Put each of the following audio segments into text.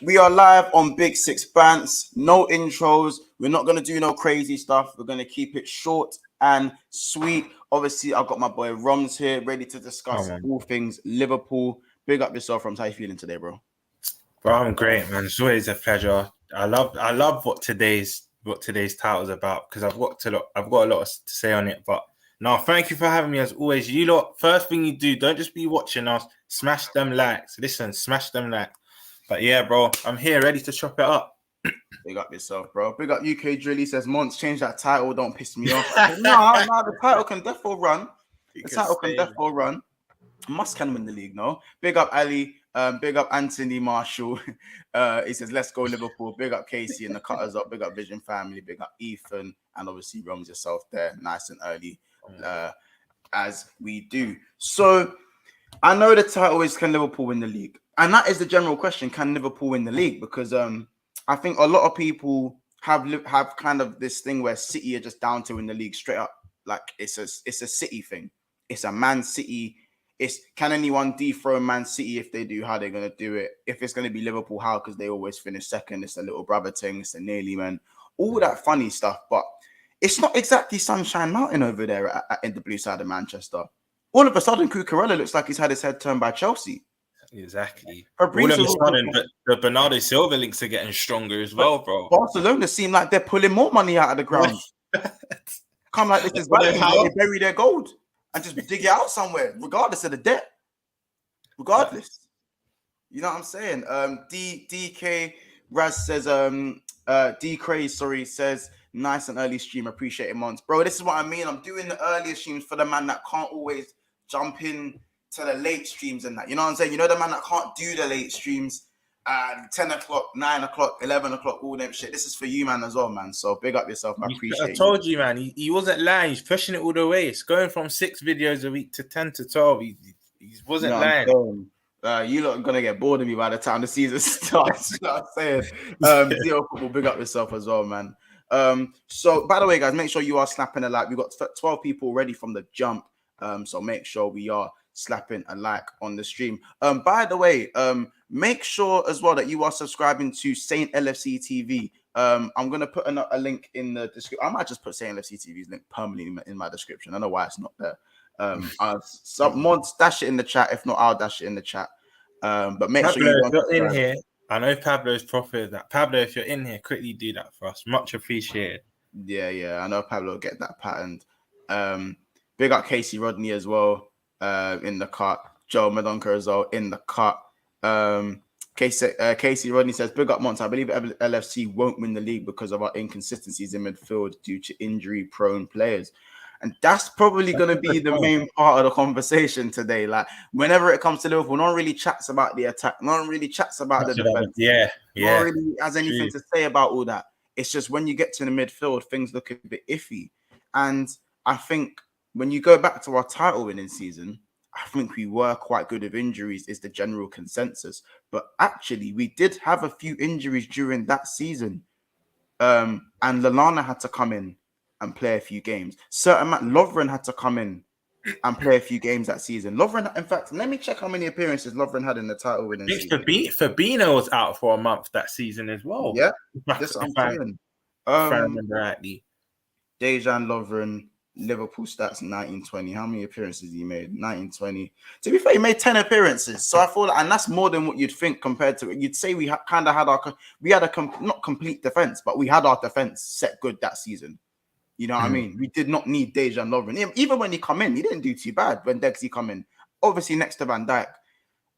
We are live on Big Six Bants. No intros. We're not going to do no crazy stuff. We're going to keep it short and sweet. Obviously, I've got my boy Roms here, ready to discuss all things Liverpool. Big up yourself, Roms. How you feeling today, bro? Bro, I'm great, man. It's always a pleasure. I love what today's title's about because I've got a lot to say on it. But no, thank you for having me as always. You lot, first thing you do, don't just be watching us. Smash them likes. Listen, smash them likes. But yeah, bro, I'm here ready to chop it up. Big up yourself, bro. Big up UK Drilly says, Monts, change that title. Don't piss me off. no, the title can definitely run. The title can definitely run. Must can win the league, no? Big up Ali. Big up Anthony Marshall. He says, let's go Liverpool. Big up Casey and the Cutters up. Big up Vision Family. Big up Ethan. And obviously Roms yourself there. Nice and early as we do. So I know the title is, can Liverpool win the league? And that is the general question. Can Liverpool win the league? Because I think a lot of people have kind of this thing where City are just down to win the league straight up. Like it's a City thing. It's a Man City. It's can anyone dethrone Man City? If they do, how they're going to do it? If it's going to be Liverpool, how? Because they always finish second. It's a little brother thing. It's a nearly man. All that funny stuff. But it's not exactly Sunshine Mountain over there in the blue side of Manchester. All of a sudden, Cucurella looks like he's had his head turned by Chelsea. Exactly. All of a sudden, the Bernardo Silva links are getting stronger as well, bro. Barcelona seem like they're pulling more money out of the ground. Come like this is bad. They bury their gold and just dig it out somewhere, regardless of the debt. Regardless. You know what I'm saying? DK Raz says, D Craze, says, nice and early stream. Appreciate it, Monts. Bro, this is what I mean. I'm doing the earlier streams for the man that can't always jump in to the late streams and that. You know what I'm saying? You know the man that can't do the late streams and 10 o'clock, 9 o'clock, 11 o'clock, all them shit. This is for you, man, as well, man. So big up yourself. I appreciate it. I told you, man. He wasn't lying. He's pushing it all the way. It's going from 6 videos a week to 10 to 12. He wasn't lying. You lot are going to get bored of me by the time the season starts. You know what I'm saying? Zero Football, big up yourself as well, man. So, by the way, guys, make sure you are slapping a like. We've got 12 people ready from the jump. So make sure we are slapping a like on the stream. By the way, make sure as well that you are subscribing to Saint LFC TV. I'm gonna put a link in the description. I might just put Saint LFC TV's link permanently in my description. I don't know why it's not there. Some mods dash it in the chat. If not, I'll dash it in the chat. But make sure you're in here. I know Pablo's profited that. Pablo, if you're in here, quickly do that for us. Much appreciated. Yeah. I know Pablo will get that patterned. Big up Casey Rodney as well. In the cut, Joe Madonka as well in the cut. Casey Rodney says, big up Monts. I believe LFC won't win the league because of our inconsistencies in midfield due to injury-prone players. And that's probably going to be the main part of the conversation today. Like, whenever it comes to Liverpool, no one really chats about the attack. No one really chats about the defense. Yeah. No one really has anything to say about all that. It's just when you get to the midfield, things look a bit iffy. And I think when you go back to our title-winning season, I think we were quite good with injuries is the general consensus. But actually, we did have a few injuries during that season. And Lallana had to come in and play a few games. Lovren had to come in and play a few games that season. Lovren, in fact, let me check how many appearances Lovren had in the title-winning season. Fabinho was out for a month that season as well. Yeah, that's what I'm saying. If I remember rightly. Dejan Lovren, Liverpool stats 1920. How many appearances he made? 1920. To be fair, he made 10 appearances. So I thought, and that's more than what you'd think compared to it. You'd say we kind of had not complete defense, but we had our defense set good that season. You know what I mean? We did not need Dejan Lovren. Even when he come in, he didn't do too bad when Dexy come in. Obviously next to Van Dijk,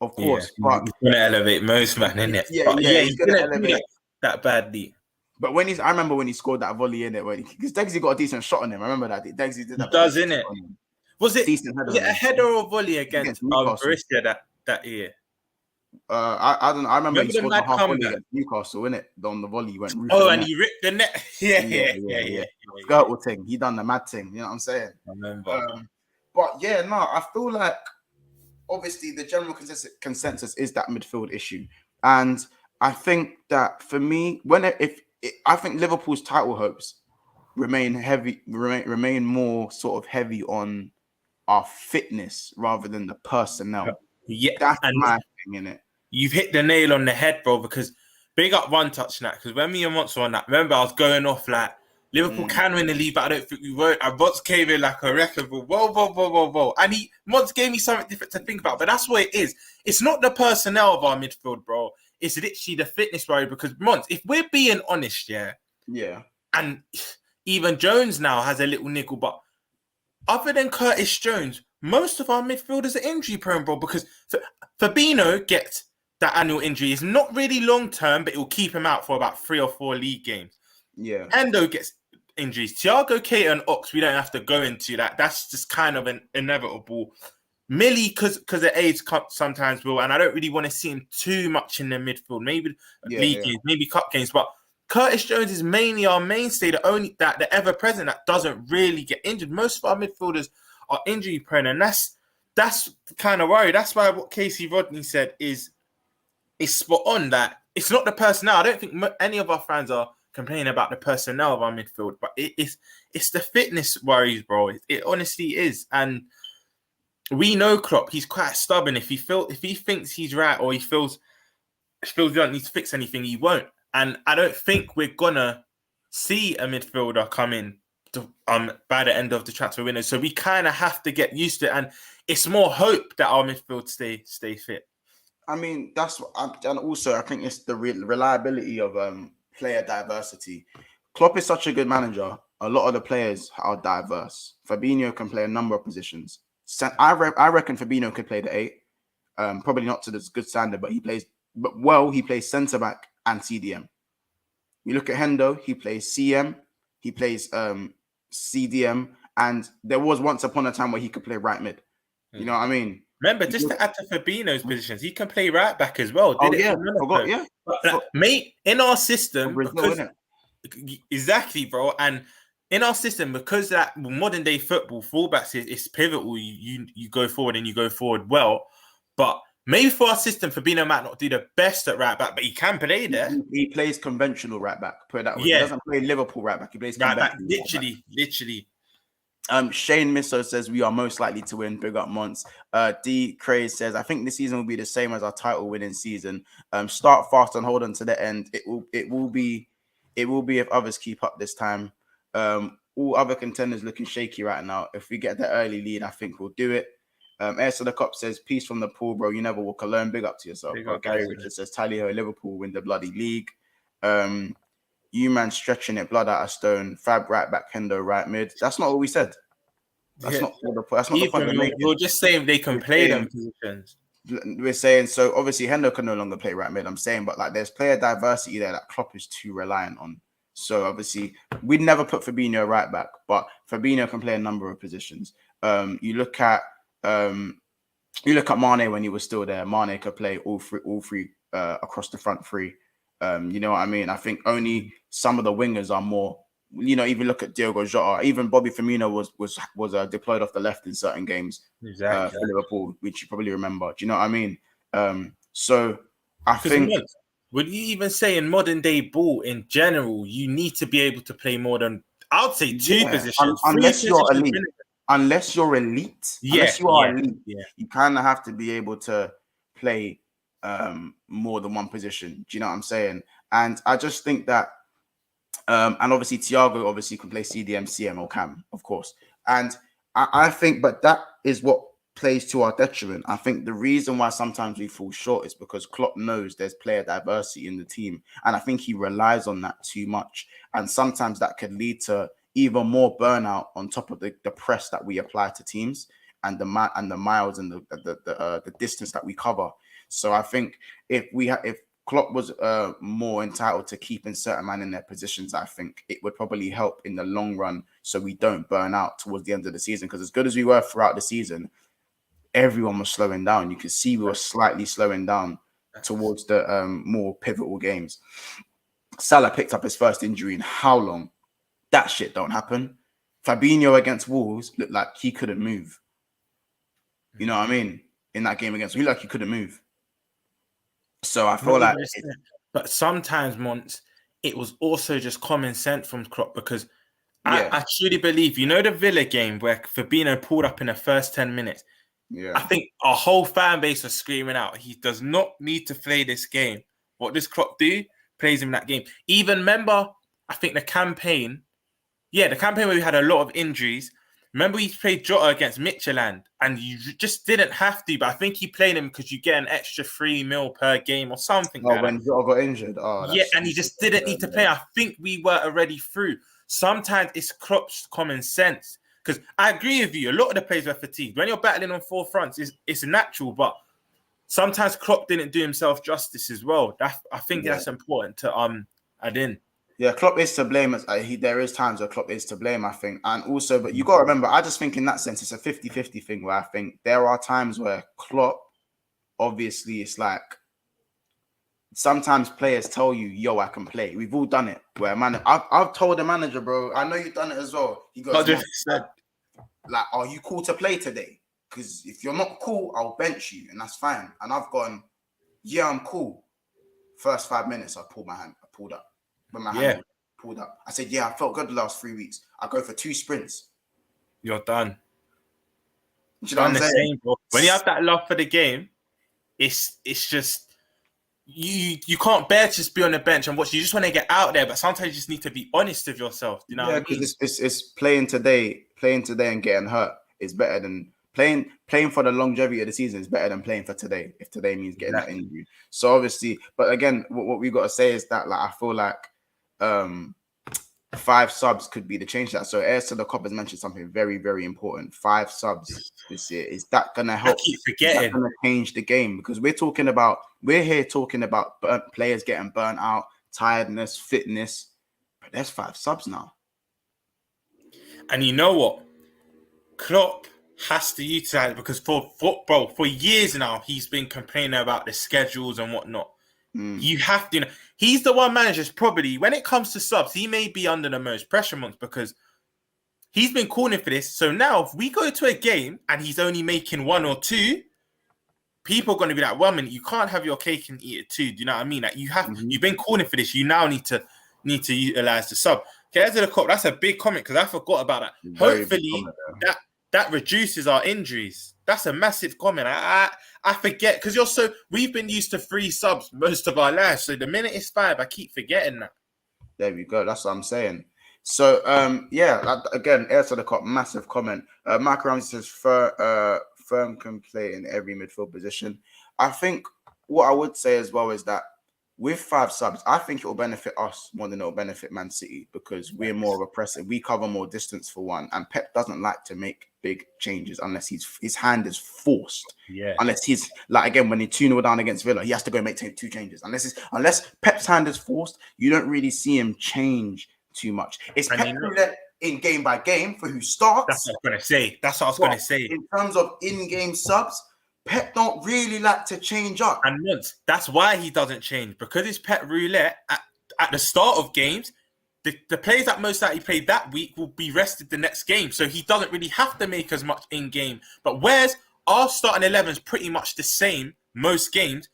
of course. Yeah, he's going to elevate most, man, isn't it? Yeah, he's going to elevate that badly. But I remember when he scored that volley in it, because Dexy got a decent shot on him. I remember that. Dexy did that. He does, innit? Was it a header or volley against Borussia that year? I don't know. I remember he scored the half volley against Newcastle, innit? On the volley, he went. And he ripped the net. Yeah. Skirtle thing. He done the mad thing. You know what I'm saying? I remember. But yeah, no, I feel like obviously the general consensus is that midfield issue, and I think that for me, I think Liverpool's title hopes remain more sort of heavy on our fitness rather than the personnel. Yeah, that's my thing in it. You've hit the nail on the head, bro, because big up One Touch now, because when me and Monts were on that, remember I was going off like Liverpool can win the league, but I don't think we won't. And Monts came in like a record, whoa. And Monts gave me something different to think about, but that's what it is. It's not the personnel of our midfield, bro. It's literally the fitness worry, because Monts, if we're being honest, yeah, and even Jones now has a little niggle, but other than Curtis Jones, most of our midfielders are injury prone, bro, because Fabinho gets that annual injury. It's not really long term, but it will keep him out for about 3 or 4 league games. Yeah. Endo gets injuries. Thiago, Keita, and Ox, we don't have to go into that. That's just kind of an inevitable. Millie, because of age, sometimes will, and I don't really want to see him too much in the midfield. Maybe league games, maybe cup games, but Curtis Jones is mainly our mainstay, the only that the ever present that doesn't really get injured. Most of our midfielders are injury prone, and that's kind of worried. That's why what Casey Rodney said is spot on. That it's not the personnel. I don't think any of our fans are complaining about the personnel of our midfield, but it's the fitness worries, bro. It honestly is, and we know Klopp. He's quite stubborn. If he thinks he's right, or he feels he don't need to fix anything, he won't. And I don't think we're gonna see a midfielder come in by the end of the transfer window. So we kind of have to get used to it, and it's more hope that our midfield stay fit. I mean, and also I think it's the reliability of player diversity. Klopp is such a good manager. A lot of the players are diverse. Fabinho can play a number of positions. I reckon Fabinho could play the 8. Probably not to this good standard, but he plays centre back and CDM. You look at Hendo, he plays CM, he plays CDM, and there was once upon a time where he could play right mid. You know what I mean? Remember, just to add to Fabinho's positions, he can play right back as well. Mate, in our system, exactly, bro. And in our system, because that modern day football fullbacks is pivotal, you go forward and you go forward well, but maybe for our system, Fabinho might not do the best at right back, but he can play there. He plays conventional right back. Put it that way. Yeah. He doesn't play Liverpool right back. He plays right back. Literally. Shane Misso says we are most likely to win. Big up Monts. D. Craze says I think this season will be the same as our title winning season. Start fast and hold on to the end. It will be if others keep up this time. All other contenders looking shaky right now. If we get the early lead, I think we'll do it. Air to the Cop says, peace from the pool, bro. You never walk alone. Big up to yourself. Gary Richards says, tally ho, Liverpool win the bloody league. You man stretching it, blood out of stone. Fab right back, Hendo right mid. That's not what we said. That's not the point. We're just saying they can play them positions. We're saying, so obviously Hendo can no longer play right mid. I'm saying, but like there's player diversity there that Klopp is too reliant on. So obviously we'd never put Fabinho right back, but Fabinho can play a number of positions. You look at Mane when he was still there. Mane could play all three across the front three. You know what I mean? I think only some of the wingers are more. You know, even look at Diogo Jota. Even Bobby Firmino was deployed off the left in certain games for Liverpool, which you probably remember. Do you know what I mean? So I think. Would you even say in modern day ball in general, you need to be able to play more than I'd say 2 positions, unless you're elite. Unless you're elite, elite, you kind of have to be able to play more than one position. Do you know what I'm saying? And I just think that, and obviously Thiago can play CDM, CM, or Cam, of course. And I think, but that is what plays to our detriment. I think the reason why sometimes we fall short is because Klopp knows there's player diversity in the team, and I think he relies on that too much. And sometimes that could lead to even more burnout on top of the press that we apply to teams and the miles and the distance that we cover. So I think if Klopp was more entitled to keeping certain men in their positions, I think it would probably help in the long run so we don't burn out towards the end of the season. Because as good as we were throughout the season, everyone was slowing down. You could see we were slightly slowing down towards the more pivotal games. Salah picked up his first injury in how long? That shit don't happen. Fabinho against Wolves looked like he couldn't move. You know what I mean? In that game against, he looked like he couldn't move. So I feel like, but sometimes, Monts, it was also just common sense from Klopp because I truly believe, you know, the Villa game where Fabinho pulled up in the first 10 minutes. Yeah, I think our whole fan base was screaming out, he does not need to play this game. What does Klopp do? plays him in that game. Even remember, I think the campaign where we had a lot of injuries. Remember, he played Jota against Midtjylland, and you just didn't have to. But I think he played him because you get an extra 3 mil per game or something. Oh, when Jota got injured. Oh, yeah, and he just didn't need to play. I think we were already through. Sometimes it's Klopp's common sense. Because I agree with you, a lot of the players were fatigued. When you're battling on 4 fronts, it's natural, but sometimes Klopp didn't do himself justice as well. I think that's important to add in. Yeah, Klopp is to blame. There is times where Klopp is to blame, I think. And also, but you got to remember, I just think in that sense, it's a 50-50 thing where I think there are times where Klopp, obviously, it's like, sometimes players tell you, yo, I can play. We've all done it. Where I've told the manager, bro, I know you've done it as well. He goes, like, are you cool to play today? Because if you're not cool, I'll bench you, and that's fine. And I've gone, yeah, I'm cool. First 5 minutes, I pulled up. When my hand pulled up. I said, yeah, I felt good the last 3 weeks. I go for 2 sprints. You're done. You know what I'm saying? Same, bro. When you have that love for the game, it's just you can't bear to just be on the bench and watch. You just want to get out there, but sometimes you just need to be honest with yourself. You know what I mean? Because it's playing today and getting hurt is better than playing for the longevity of the season is better than playing for today, if today means getting that injury. So obviously, but again, what we got to say is that, like, I feel like 5 subs could be the change that. So Heirs to the Cop has mentioned something very, very important. 5 subs this year. Is that gonna help? I keep forgetting. Is that gonna change the game? Because we're here talking about players getting burnt out, tiredness, fitness. But there's 5 subs now. And you know what? Klopp has to utilize it because for years now he's been complaining about the schedules and whatnot. You have to, he's the one manager's probably, when it comes to subs, he may be under the most pressure months because he's been calling for this. So now if we go to a game and he's only making 1 or 2, people are going to be like, well, man, you can't have your cake and eat it too. Do you know what I mean? Like, you've been calling for this. You now need to utilize the sub. Okay, that's a big comment because I forgot about that. Very hopefully that reduces our injuries. That's a massive comment. I forget because we've been used to 3 subs most of our lives. So the minute it's 5, I keep forgetting that. There we go. That's what I'm saying. So again, Heirs to the Cop, massive comment. Mark Ramsey says firm can play in every midfield position. I think what I would say as well is that with 5 subs, I think it will benefit us more than it will benefit Man City because we're more oppressive. We cover more distance for one, and Pep doesn't like to make big changes unless his hand is forced. Yeah. Unless he's like, again, when he 2-0 down against Villa, he has to go and make 2 changes. Unless Pep's hand is forced, you don't really see him change too much. It's Pep roulette in game by game for who starts. That's what I was going to say. In terms of in-game subs, Pep don't really like to change up. And that's why he doesn't change. Because it's Pep roulette at the start of games, the players that most likely played that week will be rested the next game. So he doesn't really have to make as much in-game. But whereas our starting 11 is pretty much the same most games,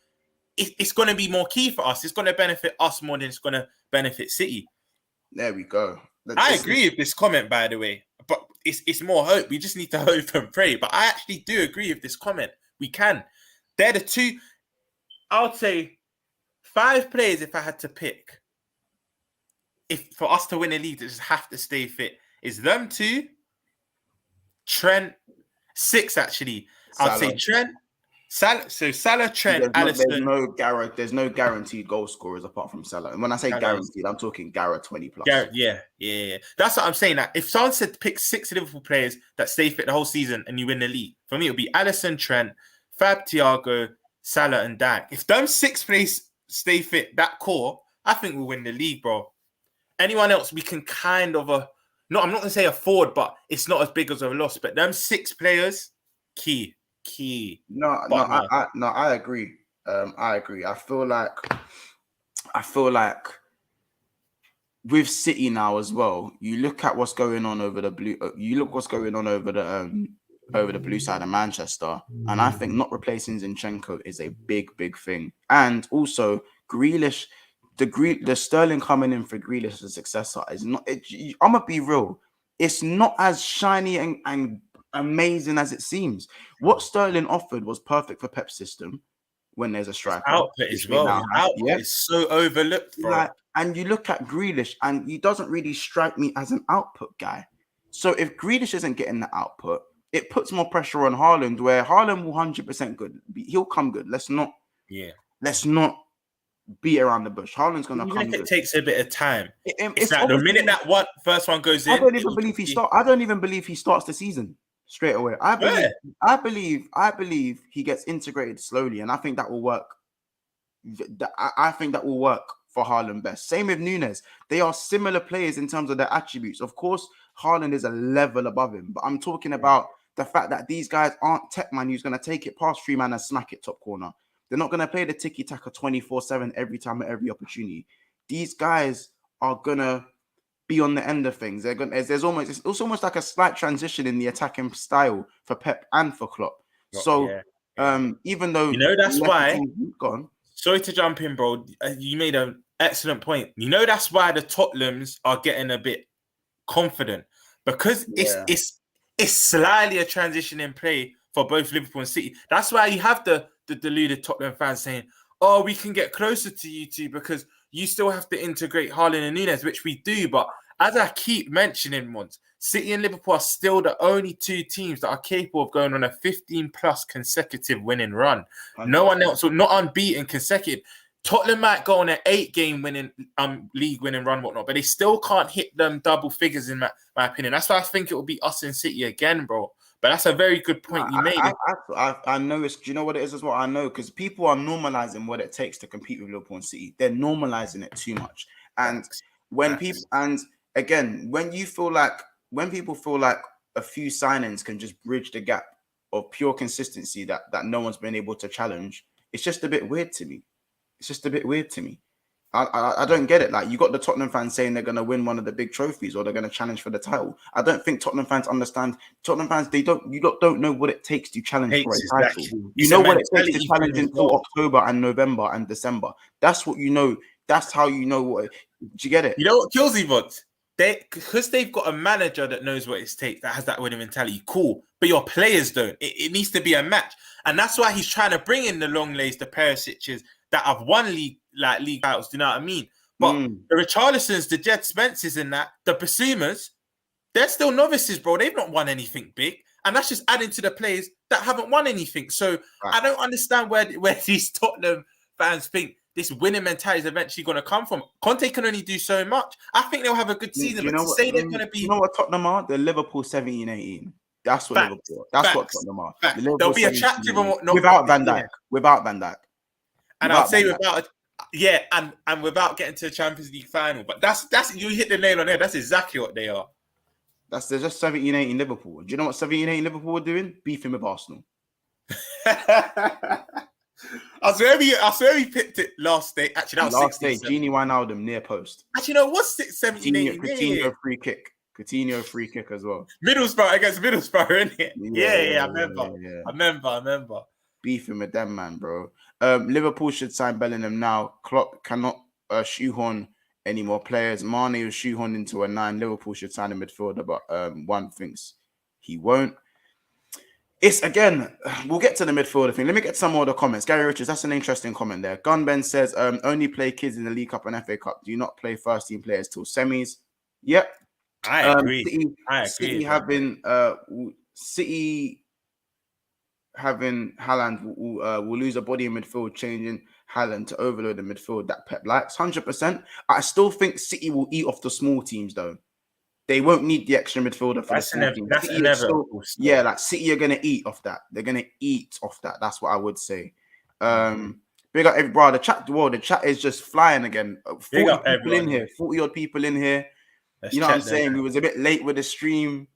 it's going to be more key for us. It's going to benefit us more than it's going to benefit City. There we go. I agree with this comment, by the way. But it's more hope. We just need to hope and pray. But I actually do agree with this comment. We can. They're the 2. I would say 5 players if I had to pick. If for us to win a league, they just have to stay fit. Is them 2, Trent, 6 actually. I'd say Trent, Salah. So Salah, Trent, Alisson. There's no guaranteed goal scorers apart from Salah. And when I say guaranteed, I'm talking Gareth 20 plus. Yeah. That's what I'm saying. That if someone said pick 6 Liverpool players that stay fit the whole season and you win the league, for me it would be Alisson, Trent, Fab, Thiago, Salah, and Dak. If them 6 players stay fit, that core, I think we'll win the league, bro. Anyone else, we can kind of I'm not going to say afford, but it's not as big as a loss. But them 6 players, key. No, I agree. I agree. I feel like with City now as well. You look at what's going on over the blue. You look what's going on over the blue side of Manchester, and I think not replacing Zinchenko is a big thing. And also Grealish. The Sterling coming in for Grealish as a successor is not. I'm gonna be real. It's not as shiny and amazing as it seems. What Sterling offered was perfect for Pep's system. when there's a His striker. output as well. His output is so overlooked, bro. Like, and you look at Grealish, and he doesn't really strike me as an output guy. So if Grealish isn't getting the output, it puts more pressure on Haaland, where Haaland will 100% good. He'll come good. Let's not beat around the bush. Haaland's gonna come Even if good. it takes a bit of time. It's like the minute that first one goes in. I don't even believe he starts the season straight away. I believe he gets integrated slowly, and I think that will work. I think that will work for Haaland best. Same with Nunez. They are similar players in terms of their attributes. Of course, Haaland is a level above him, but I'm talking about the fact that these guys aren't tech man who's going to take it past 3 man and smack it top corner. They're not going to play the tiki-taka 24/7 every time at every opportunity. These guys are going to be on the end of things. It's almost like a slight transition in the attacking style for Pep and for Klopp. Even though that's why. Go on. Sorry to jump in, bro. You made an excellent point. That's why the Tottenhams are getting a bit confident, because it's slightly a transition in play for both Liverpool and City. That's why you have the deluded Tottenham fans saying, "Oh, we can get closer to you two because you still have to integrate Haaland and Nunez," which we do. But as I keep mentioning once, City and Liverpool are still the only 2 teams that are capable of going on a 15+ consecutive winning run. 100%. No one else, not unbeaten consecutive. Tottenham might go on an 8-game winning league winning run, whatnot, but they still can't hit them double figures in my opinion. That's why I think it will be us and City again, bro. But that's a very good point you made. I know it's. Do you know what it is as well? I know, because people are normalizing what it takes to compete with Liverpool and City. They're normalizing it too much. And when people feel like a few signings can just bridge the gap of pure consistency that no one's been able to challenge, it's just a bit weird to me. I don't get it. Like, you got the Tottenham fans saying they're going to win one of the big trophies or they're going to challenge for the title. I don't think Tottenham fans understand. Tottenham fans, you don't know what it takes to challenge for a title. You know what it takes to challenge until October and November and December. That's what you know. That's how you know what. Do you get it? You know what kills me, but because they've got a manager that knows what it takes, that has that winning mentality. Cool, but your players don't. It needs to be a match, and that's why he's trying to bring in the Longleys, the Perisic's that have won league titles. Do you know what I mean? But the Richarlisons, the Jed Spencers, and the Basumas, they're still novices, bro. They've not won anything big, and that's just adding to the players that haven't won anything. So I don't understand where these Tottenham fans think this winning mentality is eventually going to come from. Conte can only do so much. I think they'll have a good season, but to say they're going to be... You know what Tottenham are? They're Liverpool 17-18. That's what Liverpool are. That's what Tottenham are. They'll be attractive and whatnot. Without Van Dijk. Without Van Dijk. And I'd say without... Yeah, and without getting to the Champions League final. But that's you hit the nail on there. That's exactly what they are. They're just 17-18 Liverpool. Do you know what 17-18 Liverpool were doing? Beefing with Arsenal. I swear we picked it last day. Actually, that was last day. Genie Wijnaldum near post. Actually, no, what's 17-18? Coutinho free kick. Coutinho free kick as well. Middlesbrough against Middlesbrough, isn't it? Yeah, I remember. Beefing with them, man, bro. Liverpool should sign Bellingham now. Klopp cannot shoehorn any more players. Mane was shoehorned into a 9. Liverpool should sign a midfielder, but one thinks he won't. It's again, we'll get to the midfielder thing. Let me get some more of the comments. Gary Richards, that's an interesting comment there. Gunben says, only play kids in the League Cup and FA Cup. Do you not play first team players till semis? Yep. I agree. City having Haaland will lose a body in midfield, changing Haaland to overload the midfield that Pep likes. 100%. I still think City will eat off the small teams though. They won't need the extra midfielder for the small teams. That's inevitable. Yeah, like City are gonna eat off that. They're gonna eat off that. That's what I would say. Big up everybody. The chat is just flying again. 40 people in here. 40 odd people in here. You know what I'm saying? We was a bit late with the stream.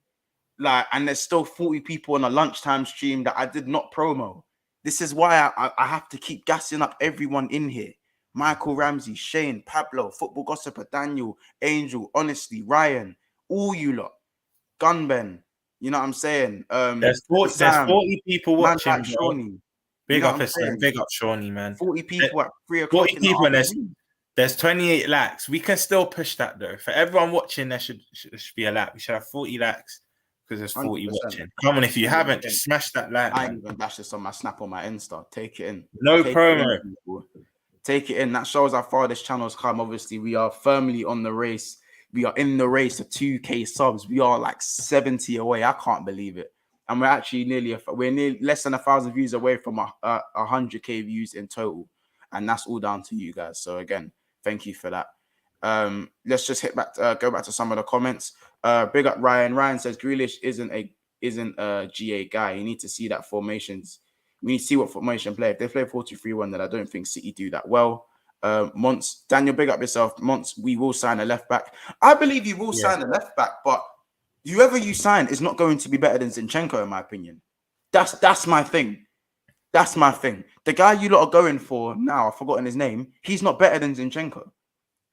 And there's still 40 people on a lunchtime stream that I did not promo. This is why I have to keep gassing up everyone in here. Michael Ramsey, Shane, Pablo, Football Gossiper, Daniel, Angel, Honestly, Ryan, all you lot, Gunben. You know what I'm saying? There's 40 people watching. Man, Shawnee. Big up Shawnee, man. 40 people at 3 o'clock. 40 people, and there's 28 likes. We can still push that though. For everyone watching, there should be a like. We should have 40 likes. because there's 40 100%. watching. Come on, if you haven't, just smash that like. I ain't even dashed this on my Snap on my Insta. Take it in. No Take promo. It in, people. Take it in. That shows how far this channel's come. Obviously, we are firmly on the race. We are in the race to 2K subs. We are like 70 away. I can't believe it. And we're actually nearly less than 1,000 views away from 100K views in total. And that's all down to you guys. So again, thank you for that. Let's just go back to some of the comments. Big up Ryan. Ryan says Grealish isn't a GA guy. You need to see that formations. We need to see what formation play. If they play 4-2-3-1, then I don't think City do that well. Monts, Daniel, big up yourself. Monts, we will sign a left back. I believe you will sign a left back, but whoever you sign is not going to be better than Zinchenko, in my opinion. That's my thing. That's my thing. The guy you lot are going for now, I've forgotten his name. He's not better than Zinchenko.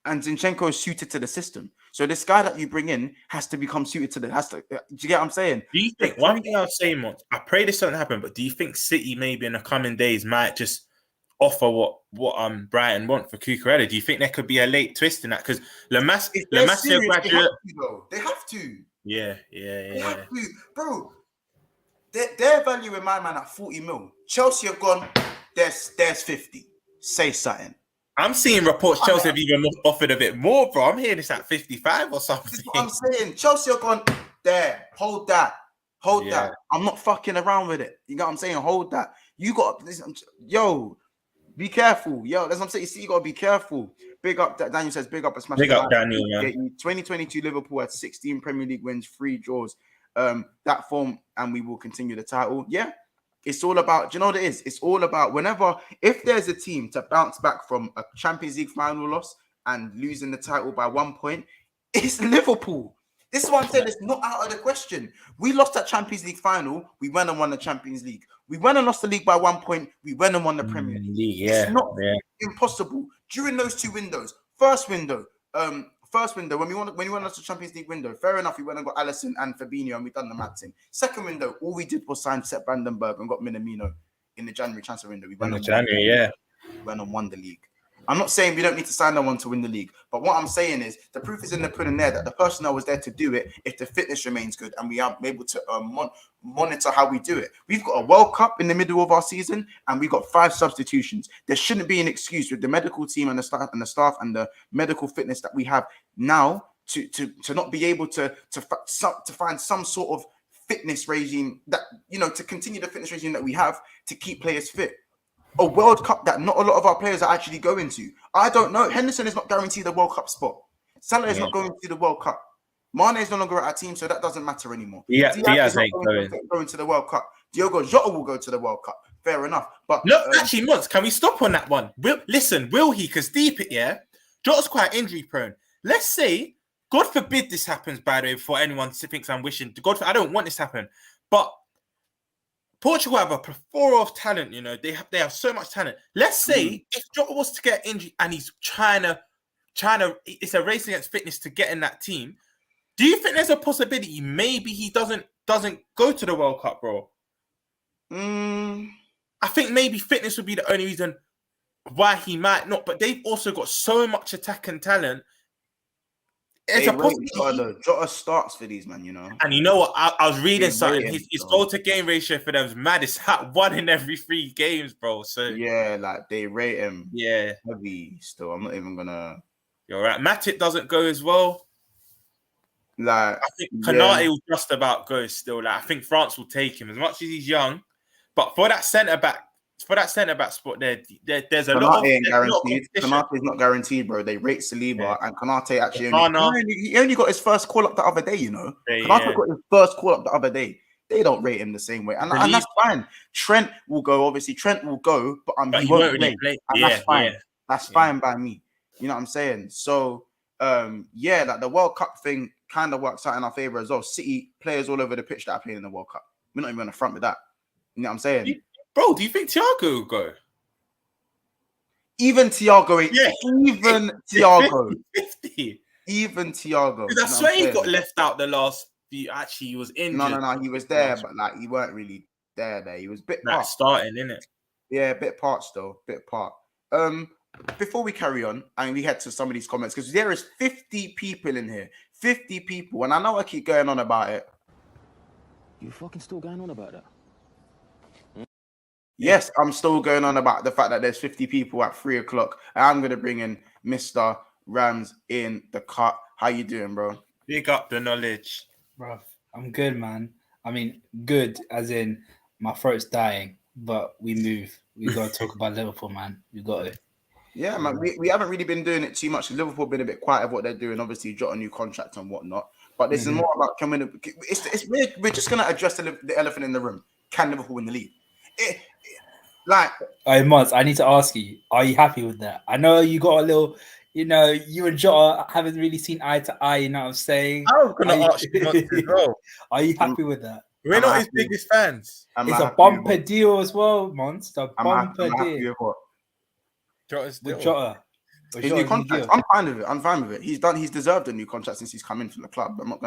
And Zinchenko is suited to the system. So this guy that you bring in has to become suited to do you get what I'm saying? Do you think one thing I'll say, Mont, I pray this doesn't happen, but do you think City maybe in the coming days might just offer what Brighton want for Cucurella? Do you think there could be a late twist in that? Because La Masia graduate, they have to. Yeah. They have to. Bro, they're valuing my man at 40 mil. Chelsea have gone, there's 50. Say something. I'm seeing reports Chelsea have even offered a bit more, bro. I'm hearing this at 55 or something. That's what I'm saying. Chelsea have gone, there, hold that. I'm not fucking around with it. You know what I'm saying? Hold that. You got, be careful. That's what I'm saying. You got to be careful. Big up, Daniel says, big up a smash. Big up, Daniel, man. 2022 Liverpool had 16 Premier League wins, 3 draws. That form, and we will continue the title. Yeah. It's all about, do you know what it is? It's all about if there's a team to bounce back from a Champions League final loss and losing the title by 1 point, it's Liverpool. This is what I'm saying. It's not out of the question. We lost that Champions League final. We went and won the Champions League. We went and lost the league by 1 point. We went and won the Premier League. It's not impossible. During those 2 windows, first window, when we won the Champions League window, fair enough, we went and got Alisson and Fabinho and we done the mad thing. Second window, all we did was sign Sepp Brandenburg and got Minamino in the January transfer window. We went and won the league. I'm not saying we don't need to sign no one to win the league, but what I'm saying is the proof is in the pudding there that the personnel was there to do it if the fitness remains good and we are able to monitor how we do it. We've got a World Cup in the middle of our season and we've got 5 substitutions. There shouldn't be an excuse with the medical team and the staff and the medical fitness that we have now to not be able to find some sort of fitness regime that, to continue the fitness regime that we have to keep players fit. A World Cup that not a lot of our players are actually going to. I don't know. Henderson is not guaranteed the World Cup spot. Salah is not going to the World Cup. Mane is no longer at our team, so that doesn't matter anymore. Diaz ain't going to the World Cup. Diogo Jota will go to the World Cup. Fair enough. But no, actually, Mons, can we stop on that one? Will he? Because deep it, yeah. Jota's quite injury prone. Let's say, God forbid this happens, by the way, before anyone thinks I'm wishing. I don't want this to happen. But Portugal have a plethora of talent, they have so much talent. Let's say if Jota was to get injured and he's trying to, it's a race against fitness to get in that team. Do you think there's a possibility maybe he doesn't go to the World Cup, bro? I think maybe fitness would be the only reason why he might not. But they've also got so much attacking talent. It's a possibility. Jota starts for these, man, And you know what? I was reading something. His goal to game ratio for them is mad. It's at 1 in every 3 games, bro. So yeah, like they rate him heavy still. I'm not even gonna. You're right. Matip doesn't go as well. Like I think Konate will just about go still. Like I think France will take him as much as he's young. But for that centre back spot, there's a lot of guaranteed. Konate is not guaranteed, bro. They rate Saliba and Konate actually he only got his first call up the other day. Konate got his first call up the other day. They don't rate him the same way, and that's fine. Trent will go. Obviously, Trent will go, but he won't really play. And that's fine. That's fine by me. You know what I'm saying? So, like the World Cup thing kind of works out in our favor as well. City players all over the pitch that are playing in the World Cup. We're not even on the front with that. You know what I'm saying? Bro, do you think Thiago will go? Even Thiago. Even Thiago. 50. Even Thiago. Because I swear he got left out the last few. Actually, he was injured. No. He was there, but like he weren't really there. He was a bit part. Starting, innit? Yeah, bit part still. Bit part. Before we carry on and we head to some of these comments, because there is 50 people in here. 50 people. And I know I keep going on about it. You fucking still going on about that? Yes, I'm still going on about the fact that there's 50 people at 3 o'clock. I'm gonna bring in Mr. Rams in the cut. How you doing, bro? Big up the knowledge. Bro, I'm good, man. I mean, good as in my throat's dying, but we move. We got to talk about Liverpool, man. We got it. Yeah, man. We haven't really been doing it too much. Liverpool been a bit quiet of what they're doing. Obviously, got a new contract and whatnot. But this is more about coming. We're just gonna address the elephant in the room. Can Liverpool win the league? Hey, Mons, I need to ask you: are you happy with that? I know you got a little. You know, you and Jota haven't really seen eye to eye. You know what I'm saying? I was gonna ask you Mons as well. Are you happy with that? We're not his biggest fans. It's a bumper deal as well, Mons. A bumper deal. With Jota. His new contract. I'm fine with it. I'm fine with it. He's deserved a new contract since he's come in from the club. I'm not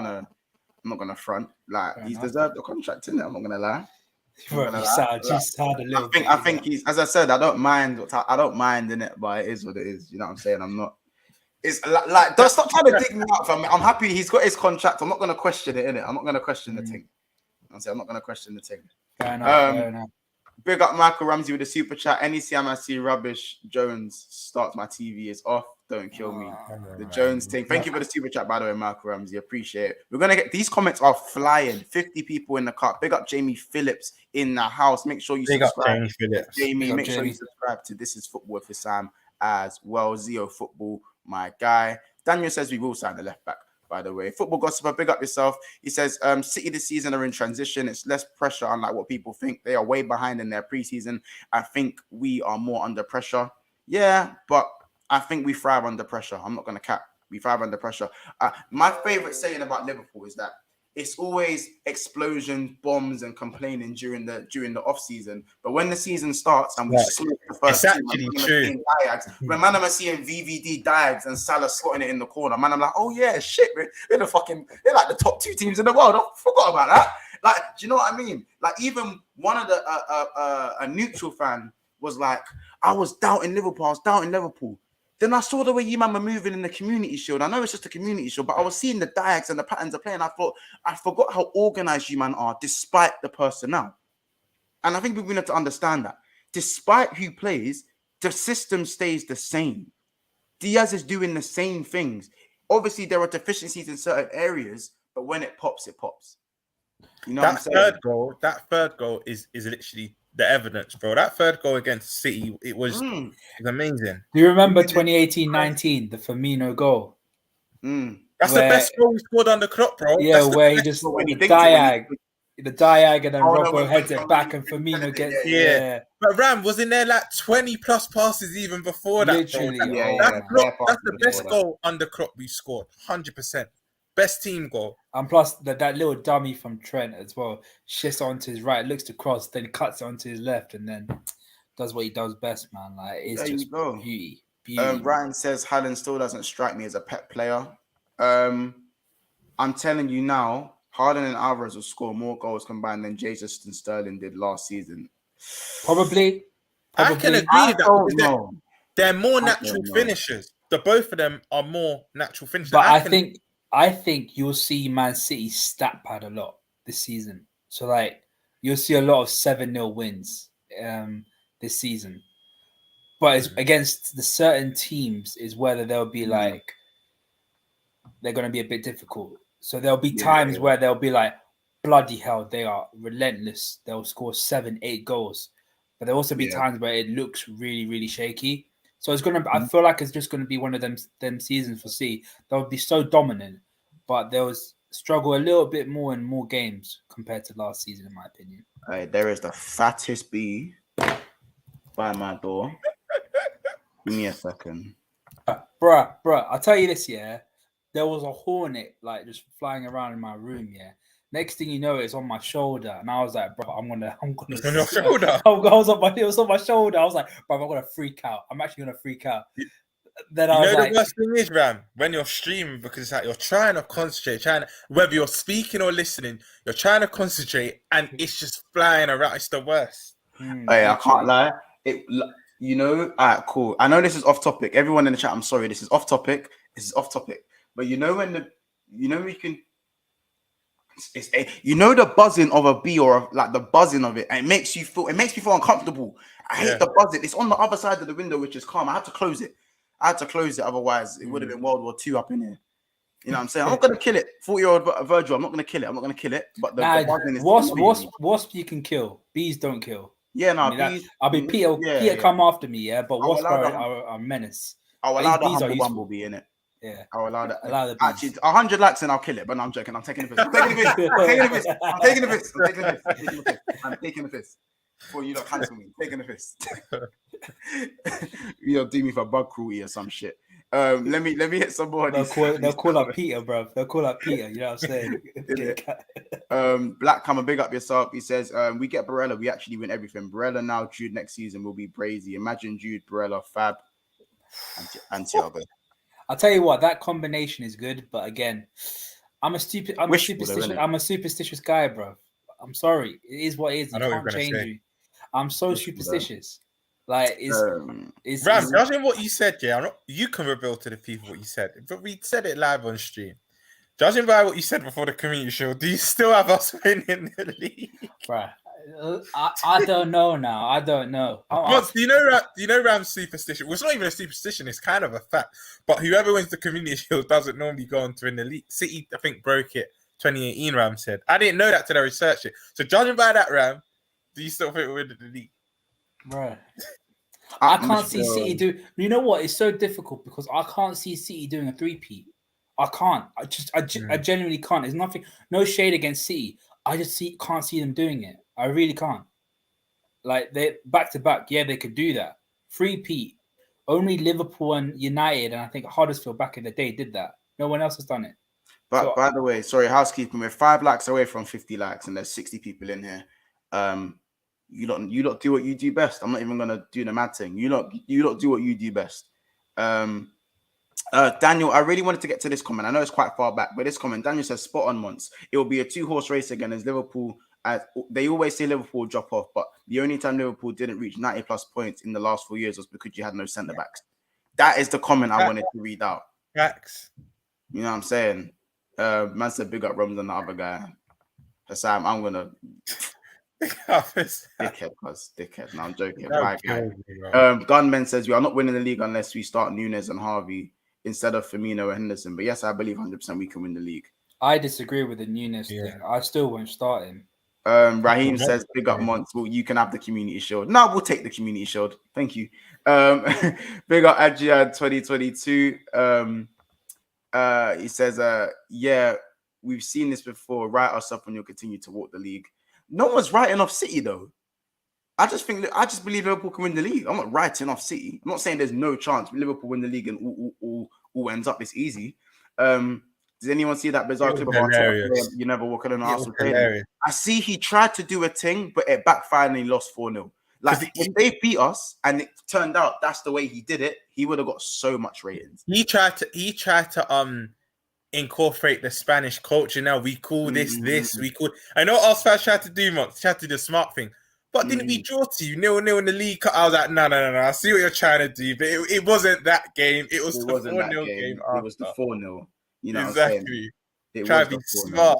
gonna front. Like he's deserved a contract, innit? I'm not gonna lie. I think he's, as I said, I don't mind in it, but it is what it is. You know what I'm saying? I'm not. It's like don't stop trying to dig me out. I'm happy he's got his contract. I'm not gonna question it, innit? I'm not gonna question the thing. I'm not gonna question the thing. Fair enough. Big up Michael Ramsey with the super chat. Any CMIC rubbish. Jones starts my TV is off. Don't kill me. The Jones thing. Thank you for the super chat, by the way, Michael Ramsey. Appreciate it. We're gonna get these comments are flying. 50 people in the cut. Big up Jamie Phillips in the house. Make sure you subscribe. Jamie, make sure you subscribe to This Is Football with Sam as well. Zio Football, my guy. Daniel says we will sign the left back. By the way, football gossiper, big up yourself. He says, City this season are in transition. It's less pressure, unlike what people think. They are way behind in their preseason. I think we are more under pressure. Yeah, but I think we thrive under pressure. I'm not going to cap. We thrive under pressure. My favorite saying about Liverpool is that it's always explosions, bombs, and complaining during the off season. But when the season starts and we smoke the first, it's actually true. When man, I'm seeing VVD Diags and Salah slotting it in the corner, man, I'm like, oh yeah, shit, they're like the top 2 teams in the world. I forgot about that. Like, do you know what I mean? Like, even one of the a neutral fan was like, I was doubting Liverpool. Then I saw the way you man were moving in the Community Shield. I know it's just a Community Shield, but I was seeing the diags and the patterns of play, and I thought, I forgot how organized you man are, despite the personnel. And I think we need to understand that. Despite who plays, the system stays the same. Diaz is doing the same things. Obviously, there are deficiencies in certain areas, but when it pops, it pops. You know that third goal is literally the evidence, bro. That third goal against City, it was amazing. Do you remember 2018-19, the Firmino goal? That's the best goal we scored under Klopp, bro. Yeah, where he just the diag, and then Robbo heads it back, and Firmino gets But Ram was in there like 20 plus passes even before that. Literally, that's the best goal under Klopp we scored, 100%. Best team goal. And plus that little dummy from Trent as well. Shifts onto his right, looks to cross, then cuts it onto his left, and then does what he does best, man. Like, it's just beauty. Ryan says Haaland still doesn't strike me as a pet player. I'm telling you now, Haaland and Alvarez will score more goals combined than Jesus and Sterling did last season. Probably. I can agree with that. They're more natural finishers. The both of them are more natural finishers. But I think you'll see Man City stat pad a lot this season. So, like, you'll see a lot of 7-0 wins this season. But it's against the certain teams is whether they'll be like, they're going to be a bit difficult. So there'll be times where they'll be like, bloody hell, they are relentless. They'll score 7-8 goals. But there'll also be times where it looks really, really shaky. So it's gonna. I feel like it's just gonna be one of them seasons for City. They'll be so dominant, but they'll struggle a little bit more in more games compared to last season, in my opinion. There is the fattest bee by my door. Give me a second, bruh. I'll tell you this. There was a hornet like just flying around in my room. Next thing you know, it's on my shoulder, and I was like, "Bro, I'm gonna." It's on your shoulder. It was on my shoulder. I was like, "Bro, I'm gonna freak out. I'm actually gonna freak out." Then I was like, the worst thing is, Ram, when you're streaming, because it's like you're trying to concentrate, whether you're speaking or listening, you're trying to concentrate, and it's just flying around. It's the worst. I can't lie. All right, cool. I know this is off topic. Everyone in the chat, I'm sorry, this is off topic. But you know when we can. It's you know the buzzing of a bee or like the buzzing of it, and it makes me feel uncomfortable. I hate the buzzing. It's on the other side of the window, which is calm. I had to close it. Otherwise it would have been World War II up in here. You know what I'm saying? I'm not gonna kill it. 40-year-old Virgil, I'm not gonna kill it. But the buzzing is wasp you can kill. Bees don't kill. Yeah, no, bees. I'll be Peter come after me, yeah. But wasps are menace. I'll allow the humble bumblebee in it. Yeah, I'll allow that. Allow the actually 100 likes and I'll kill it. But no, I'm joking. I'm taking the piss. I'm taking the piss. Before you don't cancel me, taking the piss. You don't do me for bug cruelty or some shit. Let me hit some more. They'll call up Peter, bro. They'll call up Peter. You know what I'm saying? Black, come and big up yourself. He says, we get Barella. We actually win everything. Barella now, Jude next season will be brazy. Imagine Jude, Barella, Fab, and Thiago. I'll tell you what, that combination is good, but again, I'm a superstitious guy, bro. I'm sorry. It is what it is. You can't change you. I'm so superstitious. Like it's Ram, judging what you said, you can reveal to the people what you said, but we said it live on stream. Judging by what you said before the community show, do you still have us winning the league? Right. I don't know now. I don't know. Do you know Ram's superstition? Well, it's not even a superstition, it's kind of a fact. But whoever wins the community shield doesn't normally go on to win the league. City, I think, broke it 2018, Ram said. I didn't know that till I researched it. So judging by that, Ram, do you still think we'll win the league? Right. I can't see City do. You know what? It's so difficult because I can't see City doing a three-peat. I can't. I genuinely can't. There's nothing. No shade against City. I just can't see them doing it. I really can't. Like they back to back. Yeah, they could do that. Three-peat. Only Liverpool and United, and I think Huddersfield back in the day did that. No one else has done it. But by the way, sorry, housekeeping. We're 5 likes away from 50 likes, and there's 60 people in here. You don't do what you do best. I'm not even gonna do the mad thing. You don't do what you do best. Daniel, I really wanted to get to this comment. I know it's quite far back, but this comment, Daniel says, spot on once. It will be a 2-horse race again as Liverpool. They always say Liverpool drop off, but the only time Liverpool didn't reach 90 plus points in the last 4 years was because you had no centre backs. That is the comment I wanted to read out. Facts. You know what I'm saying? Man said big up Rums and the other guy. Hassan, I'm gonna dickhead. No, I'm joking. Right, guy. Gunman says we are not winning the league unless we start Nunez and Harvey instead of Firmino and Henderson. But yes, I believe 100% we can win the league. I disagree with the Nunez thing. I still won't start him. Raheem says big up Monts. Well, you can have the community shield. No, we'll take the community shield. Thank you. Big up Adrian 2022. He says, yeah, we've seen this before. Write us up and you'll continue to walk the league. No one's writing off City though. I just believe Liverpool can win the league. I'm not writing off City. I'm not saying there's no chance Liverpool win the league and all ends up. It's easy. Does anyone see that bizarre clip of Arteta? You never walk in an Arsenal stadium. I see he tried to do a thing, but it backfired and he lost 4-0. Like if they beat us and it turned out that's the way he did it, he would have got so much ratings. He tried to incorporate the Spanish culture. Now we call this. We call. I know Arsenal tried to do much. Tried to do the smart thing, but didn't we draw to you 0-0 in the league? I was like, no. I see what you're trying to do, but it wasn't that game. It was the 4-0 game. It was the 4-0. You know exactly. Try to be smart.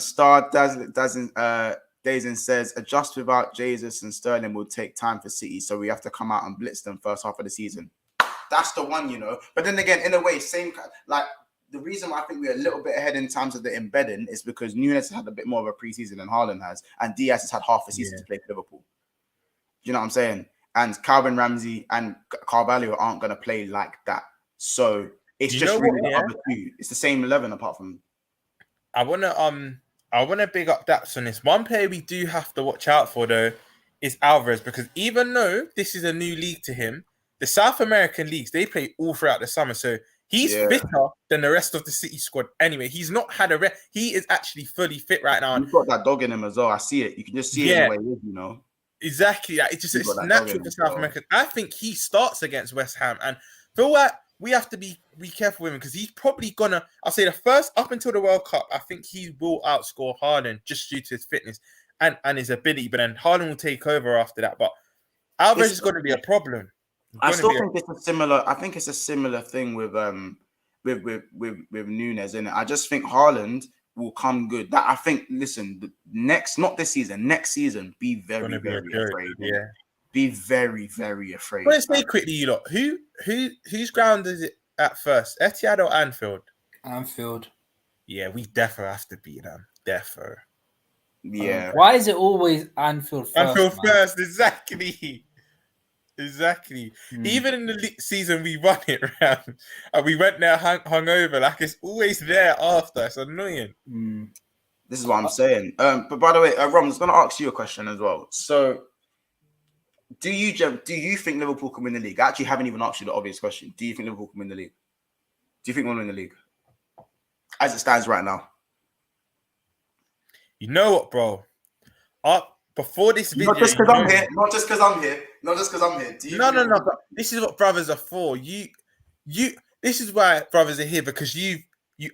Star Dazin says adjust without Jesus and Sterling will take time for City, so we have to come out and blitz them first half of the season. That's the one, you know. But then again, in a way, like the reason why I think we're a little bit ahead in terms of the embedding is because Nunez has had a bit more of a preseason than Haaland has, and Diaz has had half a season to play for Liverpool. You know what I'm saying? And Calvin Ramsey and Carvalho aren't going to play like that. So it's just really the other two. It's the same 11 apart from. I wanna big up Daps on this. One player we do have to watch out for though is Alvarez, because even though this is a new league to him, the South American leagues they play all throughout the summer, so he's fitter than the rest of the City squad. Anyway, he's not had a he is actually fully fit right now. He's got that dog in him as well. I see it. You can just see it in the way he is, you know. Exactly. It's natural for South America. I think he starts against West Ham, and feel like we have to be careful with him because he's probably gonna. I'll say the first up until the World Cup, I think he will outscore Haaland just due to his fitness and his ability. But then Haaland will take over after that. But Alvarez is going to be a problem. I still think it's a similar. I think it's a similar thing with Nunez, innit? I just think Haaland will come good. That I think. Listen, not this season, next season, be very, very afraid. Yeah. Be very, very afraid. Let's say quickly, you lot. Whose ground is it at first? Etihad or Anfield? Anfield. Yeah, we defo have to beat them. Defo. Yeah. Why is it always Anfield first? Anfield man? first, exactly. Even in the season we won it round, and we went there hungover. Like it's always there after. It's annoying. This is what I'm saying. But by the way, Ron, I was going to ask you a question as well. So, do you think Liverpool can win the league? I actually haven't even asked you the obvious question. Do you think Liverpool can win the league? Do you think we'll win the league as it stands right now? You know what, bro? Before this video, not just because I'm here. Not just because I'm here. No. But this is what brothers are for. This is why brothers are here, because you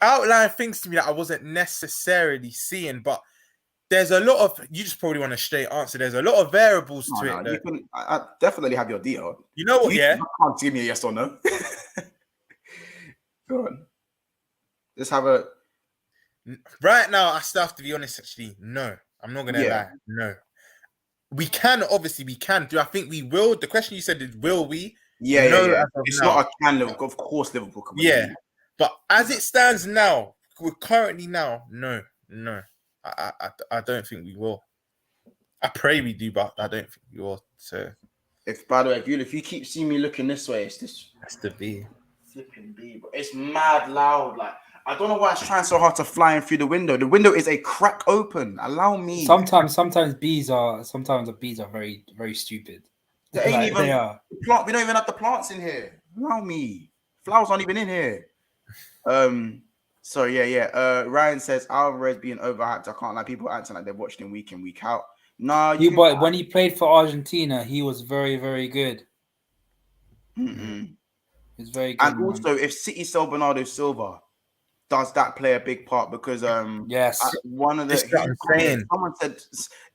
outline things to me that I wasn't necessarily seeing. But there's a lot of, you just probably want a straight answer. There's a lot of variables to it. I definitely have your deal. You know what? You can't give me a yes or no. Go on. Let's have a. Right now, I still have to be honest. Actually, no. I'm not gonna lie. No. We can, obviously, we can. Do I think we will? The question you said is, will we? Yeah. It's not a can, Liverpool. Of course, Liverpool can win. Yeah. But as it stands now, we're currently now, no. I don't think we will. I pray we do, but I don't think we will. So, By the way, if you keep seeing me looking this way, it's this. That's the B. Flipping B, bro. It's mad loud. Like, I don't know why it's trying so hard to fly in through the window. The window is a crack open. Allow me. Sometimes bees are very, very stupid. They ain't even. They are. We don't even have the plants in here. Allow me. Flowers aren't even in here. So yeah. Ryan says Alvarez being overhyped. I can't lie. People acting like they're watching him week in, week out. Nah, but when he played for Argentina, he was very, very good. He's very good. And also, if City sell Bernardo Silva, does that play a big part? Because yes, one of the someone said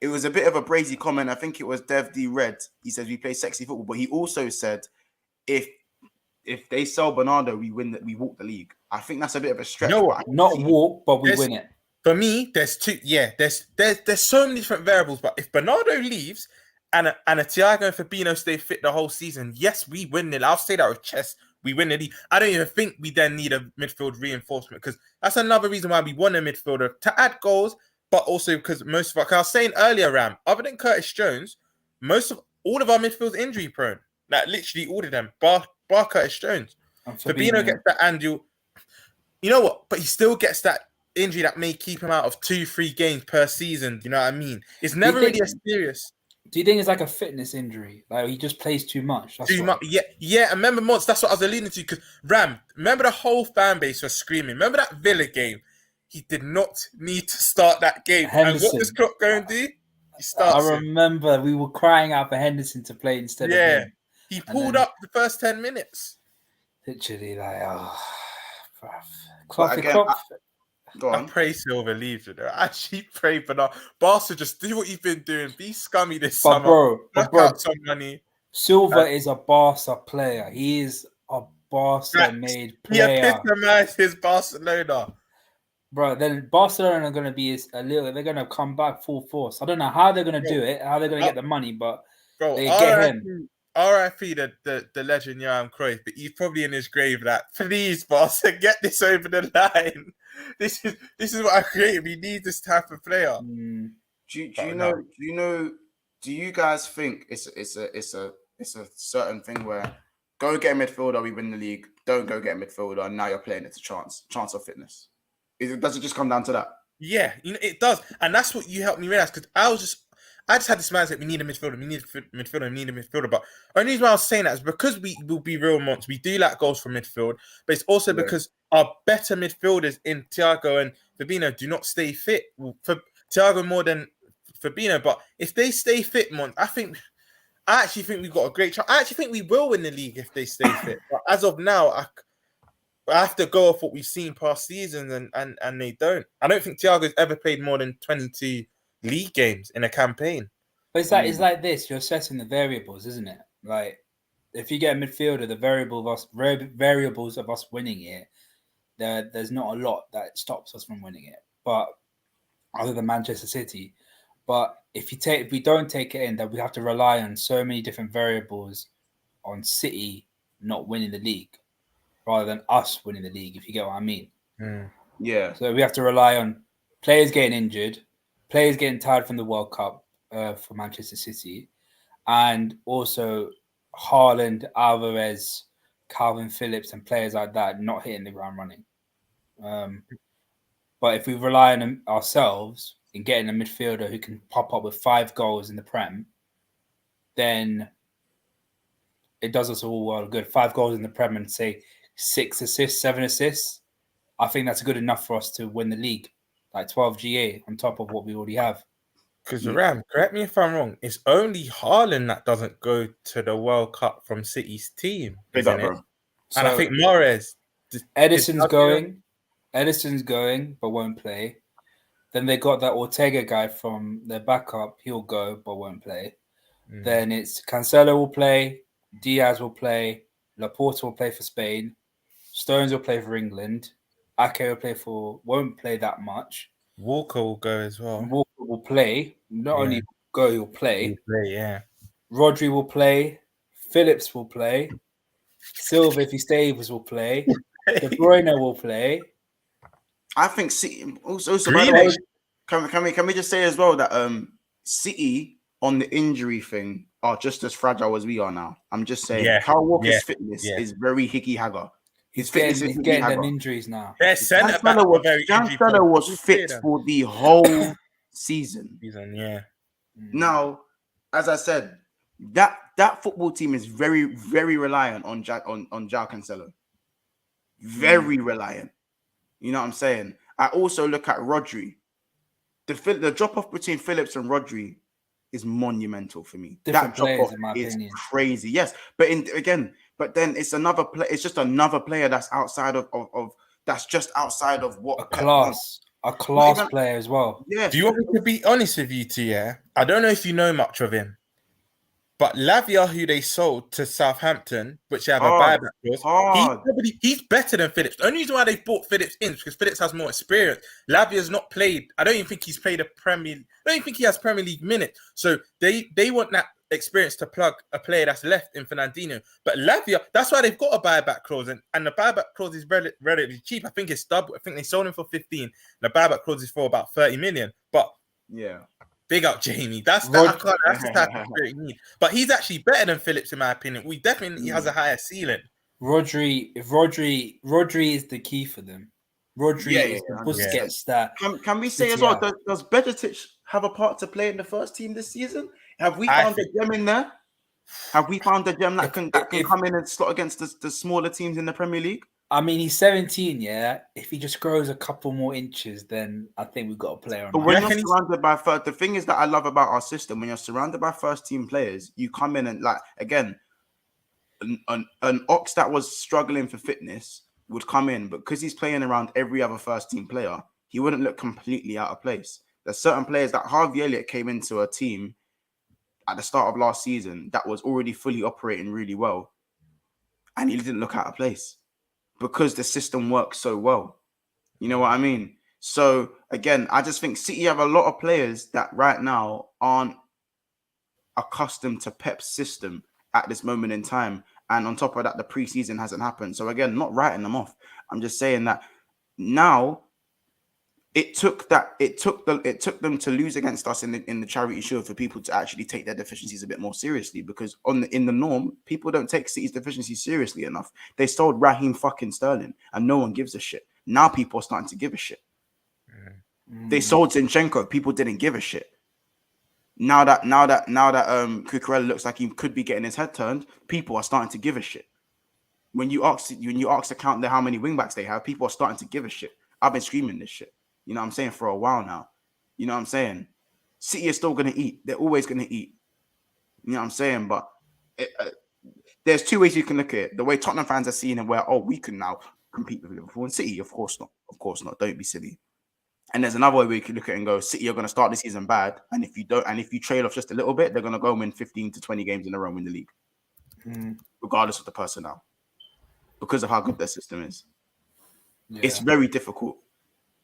it was a bit of a brazy comment. I think it was Dev D Red. He says we play sexy football, but he also said if they sell Bernardo, we walk the league. I think that's a bit of a stretch. No, not walk, but we win it. For me, there's two. Yeah, there's so many different variables. But if Bernardo leaves and a Thiago and Fabinho stay fit the whole season, yes, we win it. I'll say that with chest. We win the league. I don't even think we then need a midfield reinforcement, because that's another reason why we want a midfielder to add goals, but also because I was saying earlier, Ram, other than Curtis Jones, all of our midfield's injury prone. Like literally all of them, bar Curtis Jones. Fabinho gets that annual. You know what? But he still gets that injury that may keep him out of 2-3 games per season. You know what I mean? It's never really as serious. Do you think it's like a fitness injury? Like he just plays too much? Too much. Yeah. And remember, Mods, that's what I was alluding to. Because Ram, remember the whole fan base was screaming. Remember that Villa game? He did not need to start that game. Henderson. And what does Klopp go and do? He starts. I remember we were crying out for Henderson to play instead of him. He pulled up the first 10 minutes. Literally, like, I pray Silva leaves it. I actually pray, but Barca, just do what you've been doing. Be scummy this summer. Knock out some money. Silva is a Barca player. He is a Barca-made player. He epitomizes Barcelona. Bro, then Barcelona are going to be they're going to come back full force. I don't know how they're going to do it, how they're going to get the money, but they get him. R.I.P. the legend Johan Cruyff, but he's probably in his grave that, please, Barca, get this over the line. This is what I created. We need this type of player. Do you guys think it's a certain thing where go get a midfielder, we win the league, don't go get a midfielder, and now you're playing it's a chance of fitness? Does it just come down to that? Yeah, it does. And that's what you helped me realize, because I just had this mindset, we need a midfielder, But only reason why I was saying that is because we will be real months. We do like goals from midfield, but it's also because our better midfielders in Thiago and Fabinho do not stay fit. For Thiago more than Fabinho, but if they stay fit, I actually think we've got a great chance. I actually think we will win the league if they stay fit. But as of now, I have to go off what we've seen past seasons, and they don't. I don't think Thiago's ever played more than 22 league games in a campaign. But it's like this. You're assessing the variables, isn't it? Like if you get a midfielder, the variables of us winning it, there's not a lot that stops us from winning it. but other than Manchester City. But if we don't take it in, then we have to rely on so many different variables on City not winning the league rather than us winning the league, if you get what I mean. Yeah. So we have to rely on players getting injured, players getting tired from the World Cup for Manchester City, and also Haaland, Alvarez, Calvin Phillips, and players like that not hitting the ground running. But if we rely on ourselves in getting a midfielder who can pop up with 5 goals in the Prem, then it does us all well good. 5 goals in the Prem and say 6 assists, 7 assists. I think that's good enough for us to win the league, like 12 GA on top of what we already have. Because Ram, correct me if I'm wrong, it's only Haaland that doesn't go to the World Cup from City's team, Big up, isn't it? bro. And I think Mahrez. Edison's going, but won't play. Then they got that Ortega guy from their backup. He'll go, but won't play. Then it's Cancelo will play, Diaz will play, Laporta will play for Spain, Stones will play for England, Ake won't play that much. Walker will go as well. Walker will play. Not only go, he'll play. He'll play, yeah. Rodri will play. Phillips will play. Silva, if he stays, will play. De Bruyne will play. I think City also by the way, can we just say as well that City on the injury thing are just as fragile as we are now. I'm just saying Kyle Walker's fitness is very hickey hagger. His fitness is getting them injuries now. Cancelo was fit for the whole season. Now, as I said, that football team is very, very reliant on João Cancelo. Very reliant. You know what I'm saying? I also look at Rodri. The drop off between Phillips and Rodri is monumental for me. Different that drop players, off in my is opinion. crazy. Yes, but then it's another play. It's just another player that's outside of that's just outside of what a class player as well. Yeah. Do you want me to be honest with you, Tia? I don't know if you know much of him, but Lavia, who they sold to Southampton, which they have a buyback clause, he's better than Phillips. The only reason why they bought Phillips in is because Phillips has more experience. Lavia's not played. I don't even think he's played I don't even think he has Premier League minutes. So they want that experience to plug a player that's left in Fernandinho. But Lavia, that's why they've got a buyback clause, and the buyback clause is relatively cheap. I think it's double. I think they sold him for 15. The buyback clause is for about 30 million. But yeah. Big up, Jamie. That's the type of spirit you need. But he's actually better than Phillips, in my opinion. We definitely has a higher ceiling. Rodri is the key for them. Rodri is the Busquets that. Can we say as well? Does Bedetic have a part to play in the first team this season? Have we found a gem in there? Have we found a gem that can come in and slot against the smaller teams in the Premier League? I mean, he's 17, yeah. If he just grows a couple more inches, then I think we've got a player on. But when you're surrounded by the thing is that I love about our system, when you're surrounded by first team players, you come in and like again, an Ox that was struggling for fitness would come in, but because he's playing around every other first team player, he wouldn't look completely out of place. There's certain players that Harvey Elliott came into a team at the start of last season that was already fully operating really well, and he didn't look out of place. Because the system works so well. You know what I mean? So, again, I just think City have a lot of players that right now aren't accustomed to Pep's system at this moment in time. And on top of that, the preseason hasn't happened. So, again, not writing them off. I'm just saying that now it took them to lose against us in the Charity Shield for people to actually take their deficiencies a bit more seriously, because in the norm, people don't take City's deficiencies seriously enough. They sold Raheem fucking Sterling and no one gives a shit. Now people are starting to give a shit. They sold Zinchenko, people didn't give a shit. Now that Cucurella looks like he could be getting his head turned, people are starting to give a shit. When you ask to count how many wingbacks they have, people are starting to give a shit. I've been screaming this shit. You know what I'm saying? For a while now. You know what I'm saying? City is still going to eat. They're always going to eat. You know what I'm saying? But there's two ways you can look at it. The way Tottenham fans are seeing it, where, we can now compete with Liverpool and City. Of course not. Of course not. Don't be silly. And there's another way we can look at it and go, City are going to start the season bad. And if you trail off just a little bit, they're going to go and win 15 to 20 games in a row and win the league. Regardless of the personnel. Because of how good their system is. Yeah. It's very difficult.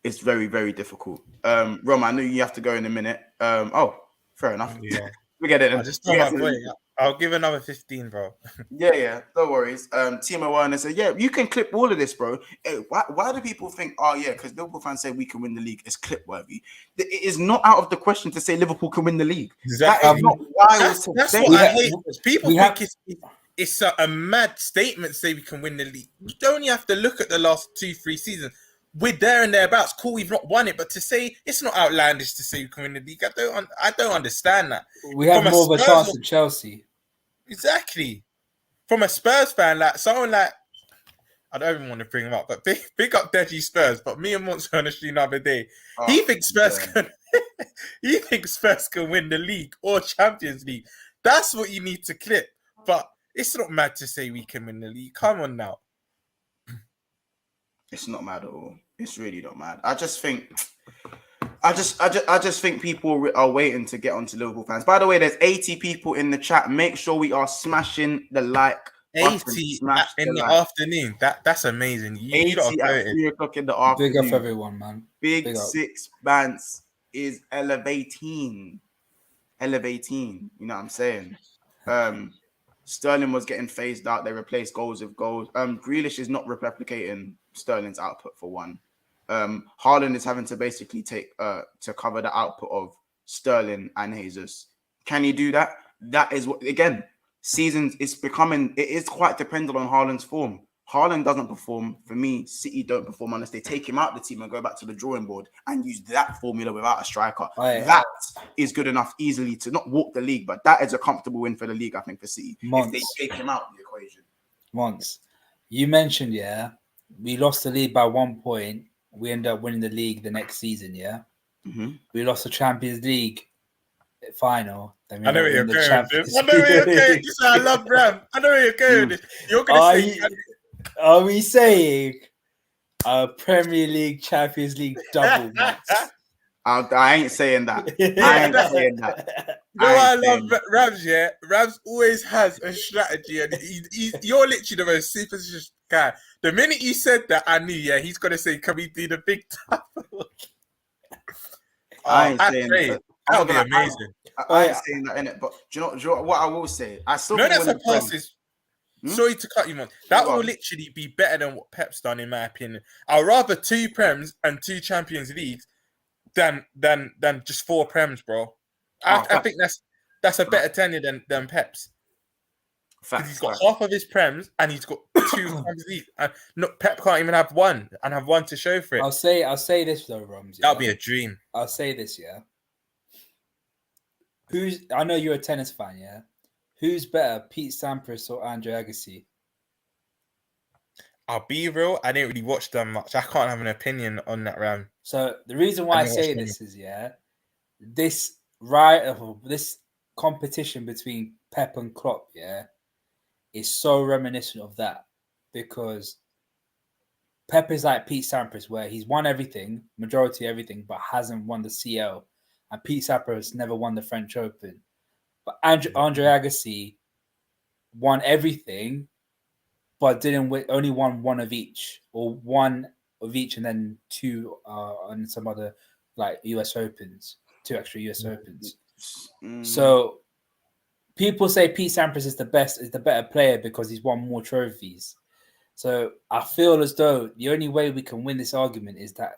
it's very, very difficult. Rom, I know you have to go in a minute. Oh, fair enough. Yeah. We get it. I just told my boy, I'll give another 15, bro. Yeah, no worries. Timo Werner said, yeah, you can clip all of this, bro. Hey, why do people think, oh, yeah, because Liverpool fans say we can win the league, it's clip worthy? It is not out of the question to say Liverpool can win the league. Exactly. That is not wild to That's say. what I hate. People think it's a mad statement to say we can win the league. You don't only have to look at the last 2-3 seasons. We're there and thereabouts. Cool, we've not won it, but to say it's not outlandish to say we can win the league, I don't understand that. We have more of a chance than Chelsea. Exactly. From a Spurs fan, like someone like, I don't even want to bring him up, but big up Deji Spurs. But me and Monts on the stream the other day, he thinks Spurs can win the league or Champions League. That's what you need to clip. But it's not mad to say we can win the league. Come on now. It's not mad at all. It's really not mad. I just think people are waiting to get onto Liverpool fans. By the way, there's 80 people in the chat. Make sure we are smashing the like. 80 in the afternoon. That's amazing. 80 at 3 o'clock in the afternoon. Big up everyone, man. Big Six Bands is elevating. You know what I'm saying? Sterling was getting phased out. They replaced goals with goals. Grealish is not replicating Sterling's output for one. Haaland is having to basically take to cover the output of Sterling and Jesus. Can he do that? That is what, again, seasons it is quite dependent on Haaland's form. Haaland doesn't perform. For me, City don't perform unless they take him out of the team and go back to the drawing board and use that formula without a striker. That is good enough easily to not walk the league, but that is a comfortable win for the league, I think, for City. If they take him out of the equation. Once. You mentioned, we lost the league by 1 point. We end up winning the league the next season, Mm-hmm. We lost the Champions League final. I know where you're going with this. I love Ram. I know where you're going with this. You're going to say... Are we saying a Premier League, Champions League double match? I ain't saying that. I ain't saying that. You know what I love Rams, Rams always has a strategy, and you're literally the most superstitious guy. The minute you said that, I knew, he's going to say, can we do the big double? I ain't saying that. That would be amazing. I ain't saying that, innit? But do you know what I will say? I still that's a pass is... Sorry to cut you, man. That will literally be better than what Pep's done, in my opinion. I'd rather 2 Prems and 2 Champions Leagues than just 4 Prems, bro. I think that's a better tenure than Pep's. Because he's got half of his Prems and he's got 2 Champions Leagues. And Pep can't even have 1 and have 1 to show for it. I'll say this though, Rums. That'll be a dream. I'll say this, I know you're a tennis fan, Who's better, Pete Sampras or Andre Agassi? I'll be real. I didn't really watch them much. I can't have an opinion on that round. So the reason why I say this is, this competition between Pep and Klopp, is so reminiscent of that, because Pep is like Pete Sampras, where he's won everything, majority of everything, but hasn't won the CL, and Pete Sampras never won the French Open. But Andre Agassi won everything, but didn't win, only won 1 of each, or 1 of each, and then 2 on some other like US Opens, 2 extra US Opens. So people say Pete Sampras is the better player because he's won more trophies. So I feel as though the only way we can win this argument is that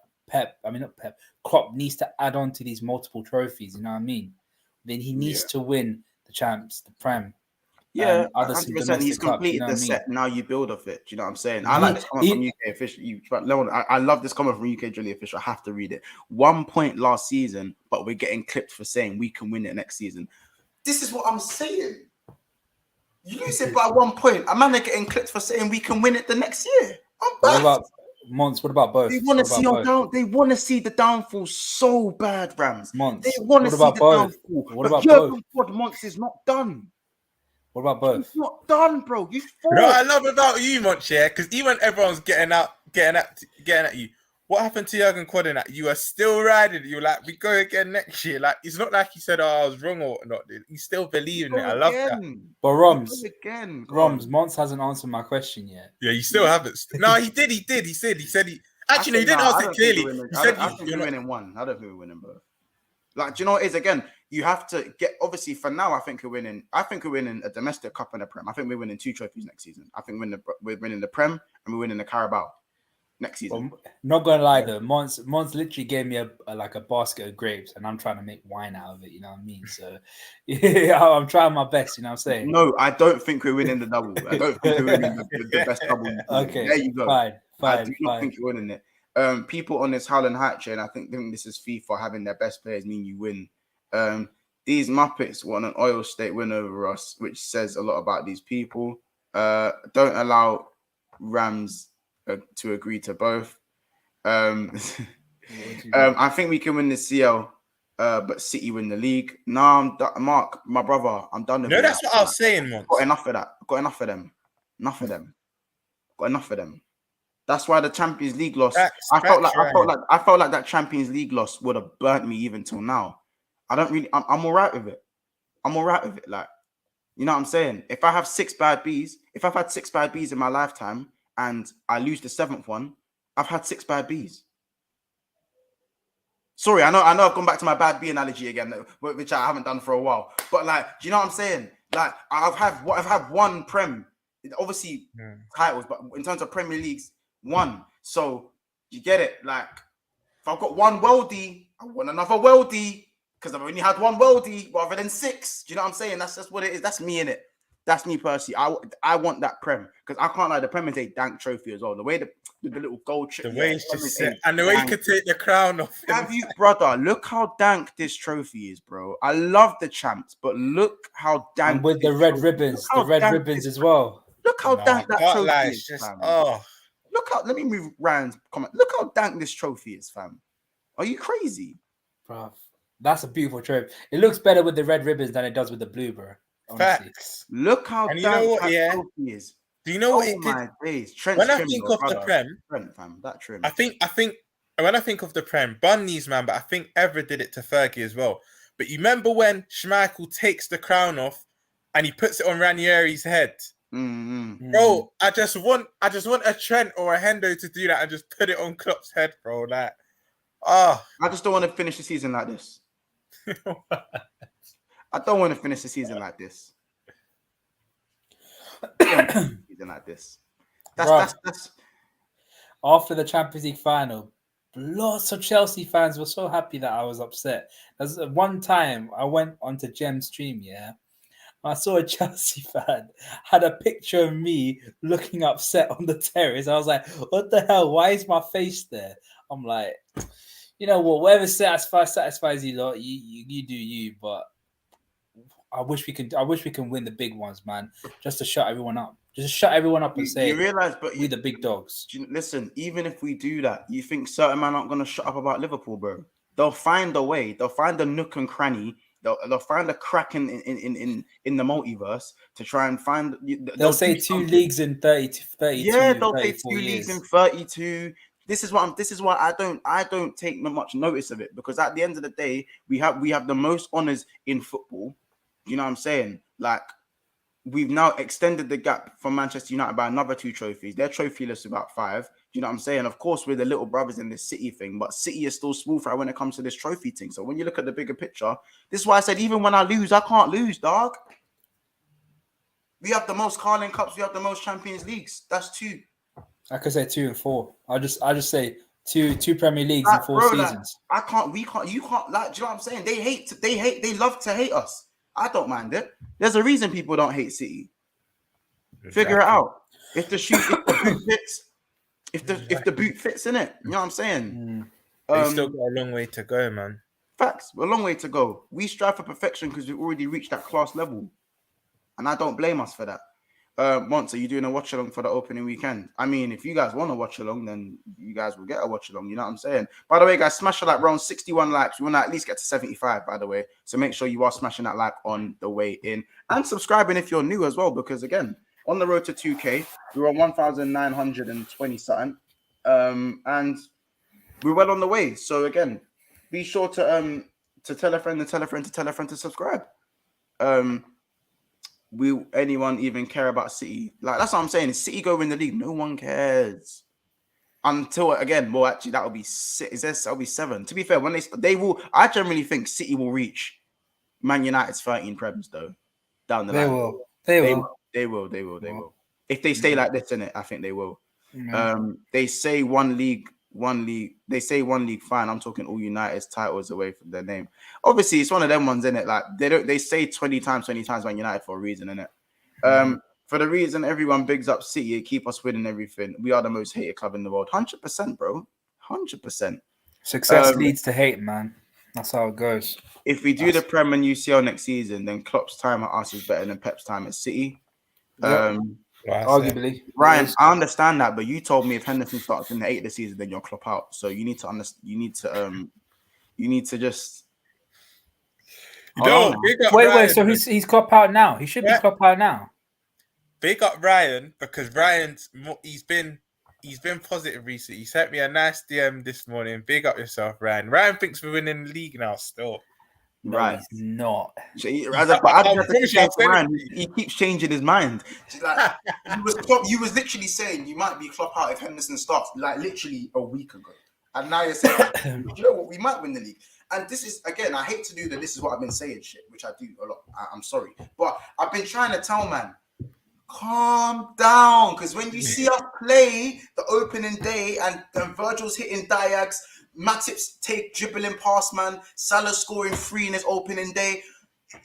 Klopp needs to add on to these multiple trophies. You know what I mean? Then he needs to win the champs, the Prem. Yeah, 100%. He's completed the set. Now you build off it. Do you know what I'm saying? I like this comment from UK official. I love this comment from UK Drilly official. I have to read it. 1 point last season, but we're getting clipped for saying we can win it next season. This is what I'm saying. You lose it by 1 point. A man are getting clipped for saying we can win it the next year. What about Mons? What about both? They want to see They want to see the downfall so bad, Rams. Mons. They want to see the downfall. What about both? Mons is not done. What about both? He's not done, bro. You know what I love about you, Monch, because even everyone's getting at you. What happened to Jurgen Klopp? You are still riding. You're like, we go again next year. Like, it's not like you said, I was wrong or not. You still believe in it. I love that. But Roms, Mons hasn't answered my question yet. Yeah, you still haven't. No, he did. He said Actually, you didn't ask it clearly. You said I think we're winning one. I don't think we're winning both. Like, do you know what it is? Again, you have to get, obviously for now, I think we're winning a domestic cup and a Prem. I think we're winning 2 trophies next season. I think we're winning the Prem and we're winning the Carabao next season. Well, not gonna lie though, Mons literally gave me a basket of grapes, and I'm trying to make wine out of it. You know what I mean? So yeah, I'm trying my best. You know what I'm saying? No, I don't think we're winning the double. I don't think we're winning the best double. Okay, there you go. Fine. I do not think you're winning it. People on this Howland Hype train, I think this is FIFA having their best players mean you win. These Muppets want an oil state win over us, which says a lot about these people. Don't allow Rams to agree to both. I think we can win the CL, but City win the league. Nah, Mark, my brother, I'm done with No, that's what I was saying, man. Got enough of that. Got enough of them. Got enough of them. That's why the Champions League loss. I felt like that Champions League loss would have burnt me even till now. I'm all right with it. Like, you know what I'm saying? If I have 6 bad Bs, if I've had 6 bad Bs in my lifetime and I lose the 7th one, I've had 6 bad Bs. Sorry, I know I've gone back to my bad B analogy again, which I haven't done for a while. But like, do you know what I'm saying? Like, I've had 1 Prem, obviously titles, but in terms of Premier Leagues, 1. So you get it. Like, if I've got 1 Worldie, I want another Worldie because I've only had 1 Worldie rather than 6. Do you know what I'm saying? That's just what it is. That's me in it. That's me personally. I want that Prem because I can't lie. The Prem is a dank trophy as well. The way the little gold chip, the way it's just set, and the way you could take the crown off. Have you, brother? Look how dank this trophy is, bro. I love the champs, but look how dank. And with the red ribbons, as well. Look how dank that trophy is, just, fam. Oh, look how. Let me move Ryan's comment. Look how dank this trophy is, fam. Are you crazy, bro? That's a beautiful trophy. It looks better with the red ribbons than it does with the blue, bro. Honestly. Facts. Look how dank that trophy is. Do you know what it did? My days. When I think of the Prem, fam, that trim. I think when I think of the Prem, Bunny's man, but I think Evra did it to Fergie as well. But you remember when Schmeichel takes the crown off and he puts it on Ranieri's head? Bro, I just want a Trent or a Hendo to do that and just put it on Klopp's head, bro. Like, I just don't want to finish the season like this. I don't want to finish the season like this. That's after the Champions League final. Lots of Chelsea fans were so happy that I was upset. There's one time I went onto Gem's stream, yeah. I saw a Chelsea fan had a picture of me looking upset on the terrace. I was like, what the hell? Why is my face there? I'm like, you know what? Whatever satisfies you lot, you do you. But I wish we can win the big ones, man. Just to shut everyone up. Just shut everyone up and say you realize, but we the big dogs. Listen, even if we do that, you think certain men aren't gonna shut up about Liverpool, bro? They'll find a way. They'll find a nook and cranny. They'll find a crack in the multiverse to try and find. They'll say 2 leagues in 32. Yeah, they'll say 2 leagues in 32. This is why I don't take much notice of it, because at the end of the day, we have the most honors in football. You know what I'm saying? Like, we've now extended the gap from Manchester United by another 2 trophies. They're trophyless about 5. You know what I'm saying? Of course, we're the little brothers in this City thing, but City is still small fry when it comes to this trophy thing. So when you look at the bigger picture, this is why I said even when I lose, I can't lose, dog. We have the most Carling Cups. We have the most Champions Leagues. That's 2. I could say 2 and 4. I just say two Premier Leagues in 4 seasons. Like, you can't. Like, do you know what I'm saying? They love to hate us. I don't mind it. There's a reason people don't hate City. Exactly. Figure it out. If the boot fits, if the boot fits in it, you know what I'm saying? They still got a long way to go, man. Facts, a long way to go. We strive for perfection because we've already reached that class level, and I don't blame us for that. Monts, are you doing a watch along for the opening weekend? I mean, if you guys want to watch along, then you guys will get a watch along. You know what I'm saying? By the way, guys, smash the like. We're on 61 likes. We want to at least get to 75, by the way. So make sure you are smashing that like on the way in and subscribing if you're new as well, because again, on the road to 2K, we're on 1,920 something, and we're well on the way. So again, be sure to tell a friend and tell a friend to tell a friend to subscribe. Will anyone even care about City? Like, that's what I'm saying. Is City go win the league? No one cares. until again. Well, actually, that will be 6. That'll be 7. To be fair, when they will, I generally think City will reach Man United's 13 prems though. Down the They line, will. They will. They will. If they stay like this in it, I think they will. Yeah. They say one league. They say one league fine. I'm talking all United's titles away from their name. Obviously, it's one of them ones in it. Like they say 20 times Man United for a reason, in it. For the reason everyone bigs up City, keep us winning everything. We are the most hated club in the world. 100%, bro. 100%. Success leads to hate, man. That's how it goes. If we do the Prem and UCL next season, then Klopp's time at us is better than Pep's time at City. Arguably, Ryan, I understand that, but you told me if Henderson starts in the 8th this season, then you'll Klopp out. So you need to understand. You need to just. Wait. So he's Klopp out now. He should be Klopp out now. Big up Ryan, because he's been positive recently. He sent me a nice DM this morning. Big up yourself, Ryan. Ryan thinks we're winning the league now still. No, right. He's not. He keeps changing his mind. Like, you was literally saying you might be Klopp out if Henderson starts, like literally a week ago. And now you're saying, you know what, we might win the league. And this is, again, I hate to do that. This is what I've been saying shit, which I do a lot. I'm sorry. But I've been trying to tell, man, calm down. Because when you see us play the opening day and Virgil's hitting diags, Matip's dribbling past, man, Salah scoring 3 in his opening day,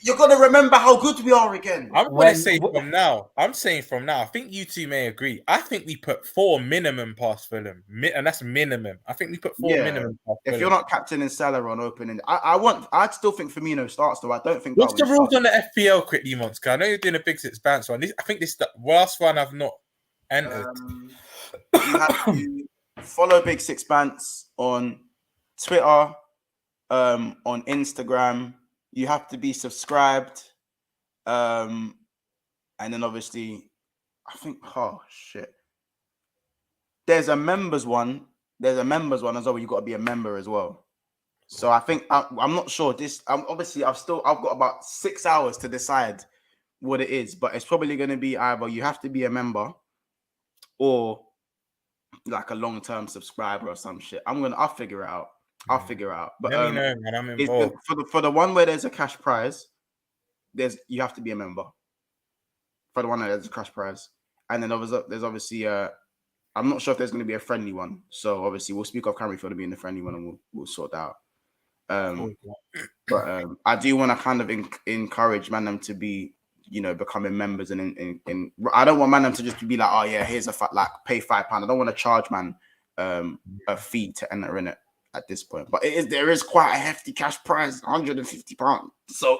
you're going to remember how good we are again. I'm going to say from now. I'm saying from now. I think you two may agree. I think we put 4 minimum past Fulham. And that's minimum. I think we put 4 minimum past Fulham. If you're not captaining Salah on opening, I still think Firmino starts, though. I don't think. What's the rules on the FPL quickly, Monska? I know you're doing a Big Six bounce one. I think this is the worst one I've not entered. You have to follow Big Six Bants on Twitter, on Instagram. You have to be subscribed. And then obviously, I think, oh shit. There's a members one. There's a members one as well. You've got to be a member as well. So I think I'm not sure. Obviously I've got about 6 hours to decide what it is, but it's probably going to be either you have to be a member or like a long-term subscriber or some shit. I'll figure it out. But let me know, man. I'm involved. For the one where there's a cash prize, you have to be a member. For the one where there's a cash prize, and then there's obviously I'm not sure if there's going to be a friendly one. So obviously we'll speak of Camry being the friendly one, and we'll sort that out. But I do want to kind of encourage them to be, becoming members, and I don't want them to just be like, oh yeah, here's pay £5. I don't want to charge a fee to enter in it at this point, but there is quite a hefty cash prize, £150. So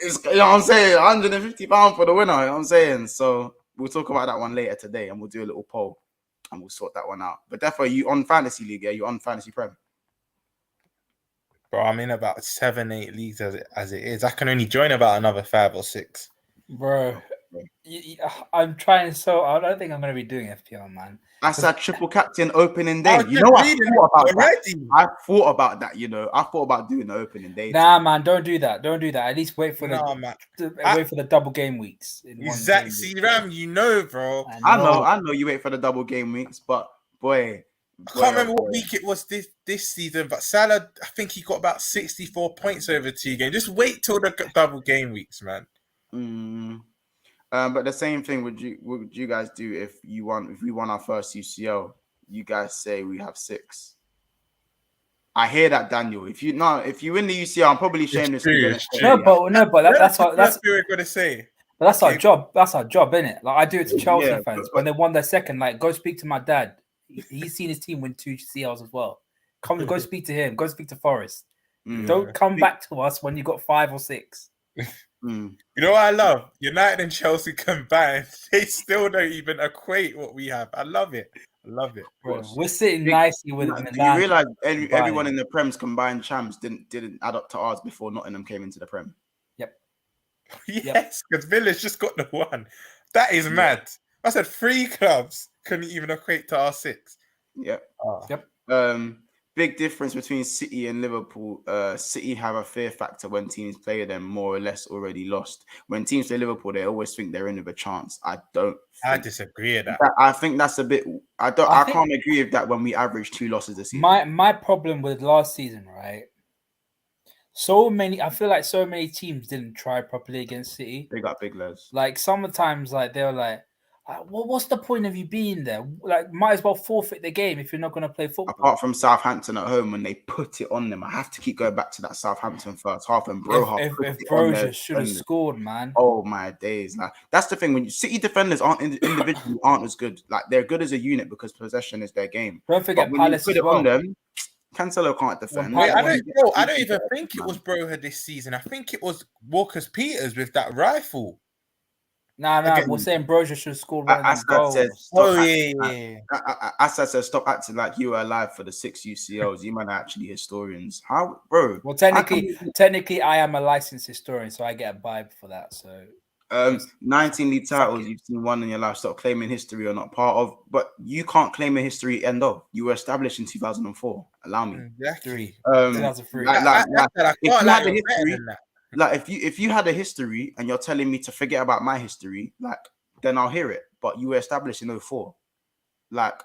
it's, you know what I'm saying, £150 for the winner. You know what I'm saying? So we'll talk about that one later today, and we'll do a little poll, and we'll sort that one out. But definitely, you on Fantasy League? Yeah, you on Fantasy Prem? Bro, I'm in about 7-8 leagues as it is. I can only join about another 5 or 6. Bro, I'm trying. So I don't think I'm going to be doing FPL, man. That's a triple captain opening day. You know what? I thought about that. I thought about doing the opening day. Nah, man, don't do that. Don't do that. At least wait for the double game weeks. Exactly, see, Ram, bro. I know. You wait for the double game weeks, but boy, I can't remember what week it was this season. But Salah, I think he got about 64 points over 2 games. Just wait till the double game weeks, man. But the same thing would you guys do if we won our first UCL? You guys say we have 6. I hear that, Daniel. If you win the UCL, I'm probably shameless. No, but that's what we're gonna say. But that's our job. That's our job, innit? Like I do it to Chelsea fans when they won their second. Like, go speak to my dad. He's seen his team win 2 CLs as well. Go speak to him. Go speak to Forrest. Don't come back to us when you got 5 or 6. You know what I love? United and Chelsea combined, they still don't even equate what we have. I love it. Bro, we're sitting nicely with them. Do you realize everyone in the Prem's combined champs didn't add up to ours before Nottingham came into the Prem? Yep. Yes, because Villa's just got the 1. That is mad. I said 3 clubs couldn't even equate to our 6. Yep. Yep. big difference between City and Liverpool. City have a fear factor when teams play them more or less already lost. When teams play Liverpool, they always think they're in with a chance. I disagree with that. I think that's a bit. I can't agree with that when we average 2 losses this season. My problem with last season, right? I feel like so many teams didn't try properly against City. They got big legs. Like sometimes, like they were like, what's the point of you being there? Like, might as well forfeit the game if you're not going to play football. Apart from Southampton at home when they put it on them, I have to keep going back to that Southampton first half and if Broja should have scored, man. Oh my days! Like that's the thing, when City defenders aren't individually aren't as good. Like they're good as a unit because possession is their game. Don't forget Palace put as well. On them, Cancelo can't defend. Wait, I don't even think it was Broja this season. I think it was Walker's Peters with that rifle. Nah, we're saying Broja should have scored one of them goals. Assad said, stop acting like you were alive for the 6 UCLs. You man are actually historians. How, bro? Well, technically, I am a licensed historian, so I get a vibe for that. So, 19 league titles, you've seen one in your life. Stop claiming history you're not part of. But you can't claim a history end of. You were established in 2004. Allow me. Exactly. 2003. If you had a history and you're telling me to forget about my history, like, then I'll hear it. But you were established in 04. Like,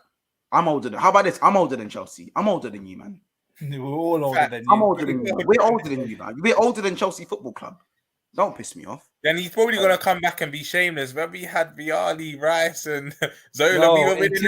I'm older than. How about this? I'm older than Chelsea. I'm older than you, man. We're all older than you. I'm older than you. We're older than you, man. We're older than Chelsea Football Club. Don't piss me off. Then he's probably gonna come back and be shameless. When we had Viali, Rice, and Zola, we were winning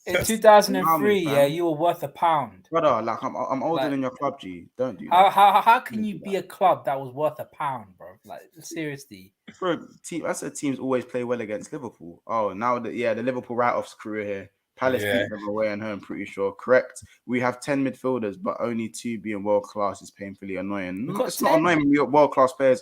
in 2003, yeah, you were worth £1, brother. Like I'm older than your club, G. Don't do that. How can you be a club that was worth £1, bro? Like seriously, bro. I said teams always play well against Liverpool. Oh, now the Liverpool write-offs career here. Palace beat them away and home, pretty sure. Correct. We have 10 midfielders, but only 2 being world class is painfully annoying. It's not annoying when you got world class players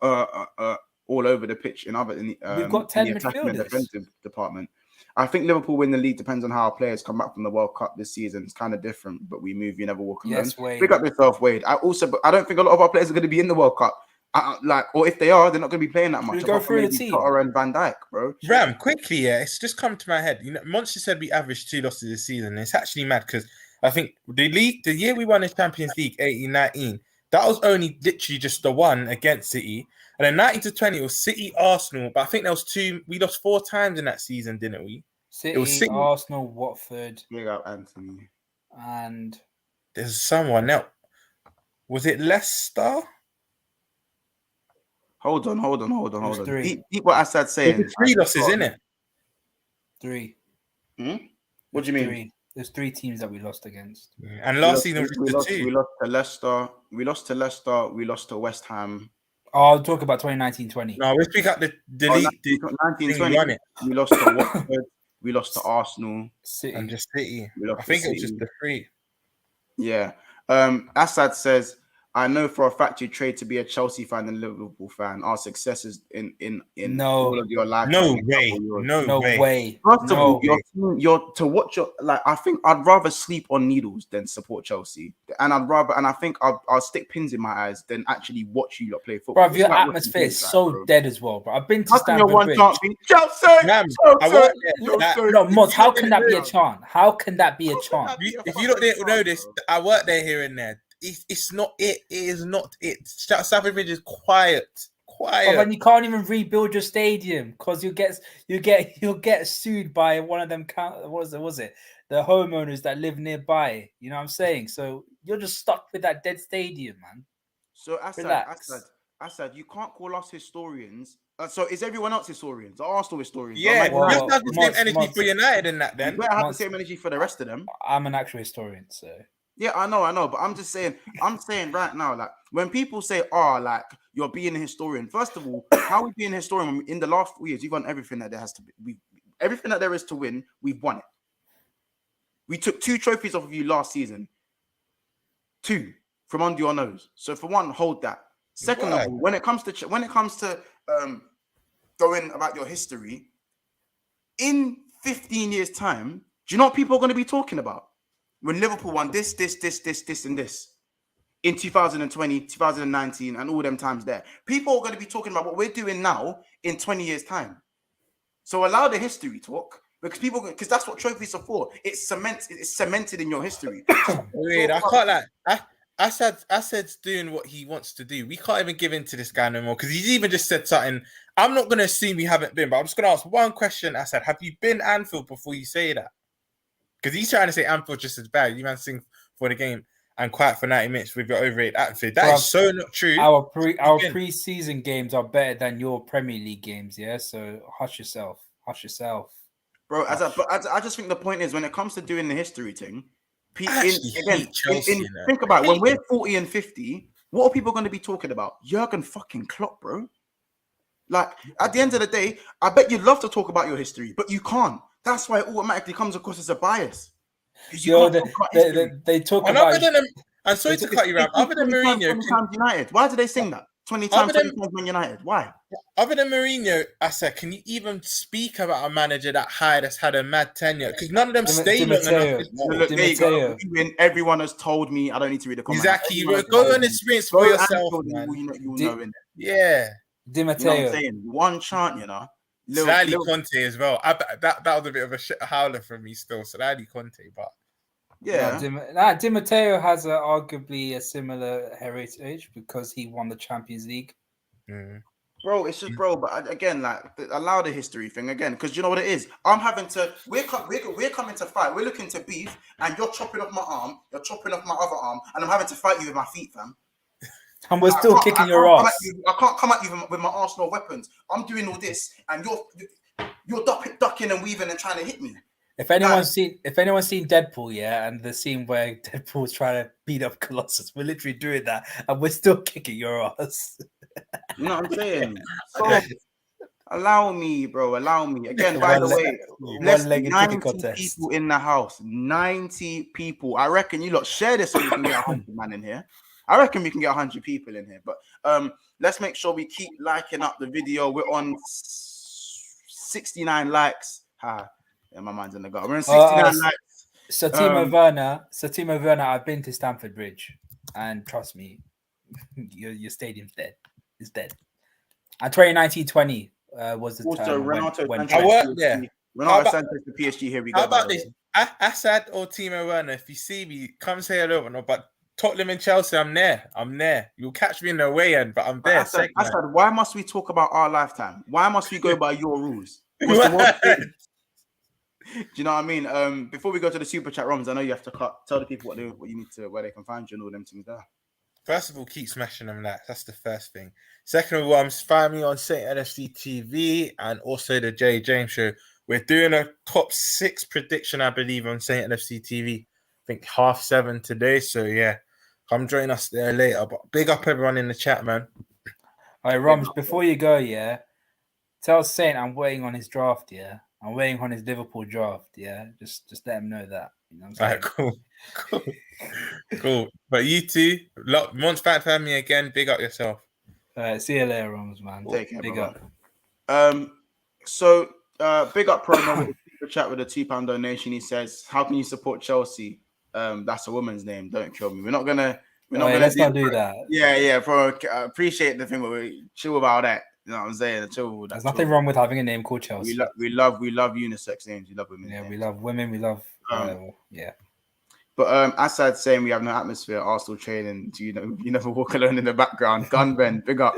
all over the pitch we've got 10 in the attacking midfielders. And defensive department. I think Liverpool win the league depends on how our players come back from the World Cup this season. It's kind of different, but we move. You never walk alone. Yes, Wade. Pick up yourself, Wade. I don't think a lot of our players are going to be in the World Cup. Or if they are, they're not going to be playing that much. Go through the team. Potter and Van Dijk, bro. Ram, quickly, it's just come to my head. You know, Monster said we averaged 2 losses this season. It's actually mad because I think the year we won the Champions League, 18-19, that was only literally just the one against City. And then 19-20 was City, Arsenal. But I think there was 2. We lost 4 times in that season, didn't we? City, Arsenal, Watford. Big up Anthony. And there's someone else. Was it Leicester? Hold on. Deep what Assad's saying. There's 3 losses, isn't it? 3. What do you mean? 3. There's 3 teams that we lost against. And last season we lost 2. We lost to Leicester. We lost to West Ham. Oh, I'll talk about 2019-20. No, we speak out the league. 19-20. We lost to Watford. We lost to Arsenal. City. And just City. I think it was just the 3. Yeah. Assad says, I know for a fact you trade to be a Chelsea fan and Liverpool fan. Our successes in all of your life. No way. First of all, you're to watch your I think I'd rather sleep on needles than support Chelsea, and I think I'll stick pins in my eyes than actually watch you lot play football. Bro, your atmosphere is so dead as well, bro. I've been to Stamford Bridge. No, Mods, how can that be a chant? How can that be a chant? If you don't know this, I work there here and there. It's not it. It is not it. Stamford Bridge is quiet. But when you can't even rebuild your stadium because you'll get sued by one of them. What was it? The homeowners that live nearby. You know what I'm saying? So you're just stuck with that dead stadium, man. So Assad, you can't call us historians. So is everyone else historians? Are Arsenal historians? Yeah, you have the same energy for United in that. Then you better have the same energy for the rest of them. I'm an actual historian, so. Yeah, I know, but I'm saying right now, like when people say, like you're being a historian, first of all, how are we being a historian when in the last 4 years we've won everything that there has to be, everything that there is to win, we've won it. We took 2 trophies off of you last season. 2 from under your nose. So for one, hold that. Second of all, when it comes to going about your history, in 15 years' time, do you know what people are going to be talking about? When Liverpool won this, and this in 2020, 2019, and all them times there. People are going to be talking about what we're doing now in 20 years' time. So allow the history talk. Because that's what trophies are for. It's cemented in your history. Wait, I can't like. Asad's doing what he wants to do. We can't even give in to this guy no more because he's even just said something. I'm not going to assume you haven't been, but I'm just going to ask one question. Asad, have you been Anfield before you say that? Because he's trying to say Anfield just as bad. You man sing for the game and quiet for 90 minutes with your overrated outfit. That is so not true. Our pre-season games are better than your Premier League games, yeah? So hush yourself. Hush yourself. Bro, I just think the point is when it comes to doing the history thing, think about it, when we're 40 and 50, what are people going to be talking about? Jurgen fucking Klopp, bro. Like, at the end of the day, I bet you'd love to talk about your history, but you can't. That's why it automatically comes across as a bias. They talk about... I'm sorry to cut you out. Other than Mourinho... United. Why do they sing that? 20 times Man United. Why? Other than Mourinho, I said, can you even speak about a manager that high that's had a mad tenure? Because none of them stay long enough. Look, there you go. Everyone has told me. I don't need to read the comments. Exactly. Go and experience for yourself, man. You know in yeah. Di Matteo. You know what I'm saying? One chant, you know. Slightly Conte as well. That was a bit of a howler for me still. Slightly Conte, but... Yeah, Di Matteo has arguably a similar heritage because he won the Champions League. Bro, it's just but again, like allow the history thing again, because you know what it is. We're coming to fight. We're looking to beef, and you're chopping off my arm. You're chopping off my other arm, and I'm having to fight you with my feet, fam. And we're still kicking your ass. I can't come at you with my Arsenal weapons. I'm doing all this, and you're ducking and weaving and trying to hit me. If anyone's seen Deadpool, yeah, and the scene where Deadpool's trying to beat up Colossus, we're literally doing that, and we're still kicking your ass. You know what I'm saying? So, allow me, bro. Allow me. Again, by the way, less 90 people in the house. 90 people. I reckon you lot share this so we can get 100 man in here. I reckon we can get 100 people in here. But let's make sure we keep liking up the video. We're on 69 likes. Yeah, my mind's in the gut. We're in 69 likes. Timo Werner, I've been to Stamford Bridge, and trust me, your stadium's dead. It's dead. And 2019-20 was the also time when I worked there. Renato Sanchez to PSG. Here we go. How about this? Asad or Timo Werner? If you see me, come say hello. No, but Tottenham and Chelsea, I'm there. You'll catch me in the away end, but I'm there. Asad, why must we talk about our lifetime? Why must we go by your rules? Do you know what I mean? Before we go to the super chat rooms, I know you have to tell the people what you need to, where they can find you and all them things there. First of all, keep smashing them likes. That's the first thing. Second of all, find me on St. NFC TV and also the Jay James Show. We're doing a top 6 prediction, I believe, on St. NFC TV. I think 7:30 today. So yeah, come join us there later. But big up everyone in the chat, man. All right, Roms, before you go, yeah, tell Saint I'm waiting on his draft, yeah. I'm waiting on his Liverpool draft, yeah. Just let him know that. You know what I'm saying? All right, cool. But you two, once back for me again, big up yourself. All right, see you later, Roms, man. Take care, big up. So big up promo with the super chat with a £2 donation. He says, "How can you support Chelsea?" That's a woman's name. Don't kill me. We're not gonna. Let's not do that. Yeah, bro. Appreciate the thing, but we chill about that. You know what I'm saying? There's nothing wrong with having a name called Chelsea. We love unisex names. We love women. Yeah, names. We love women. We love yeah. But Asad saying we have no atmosphere. Arsenal training. You never walk alone in the background. Gunben, big up.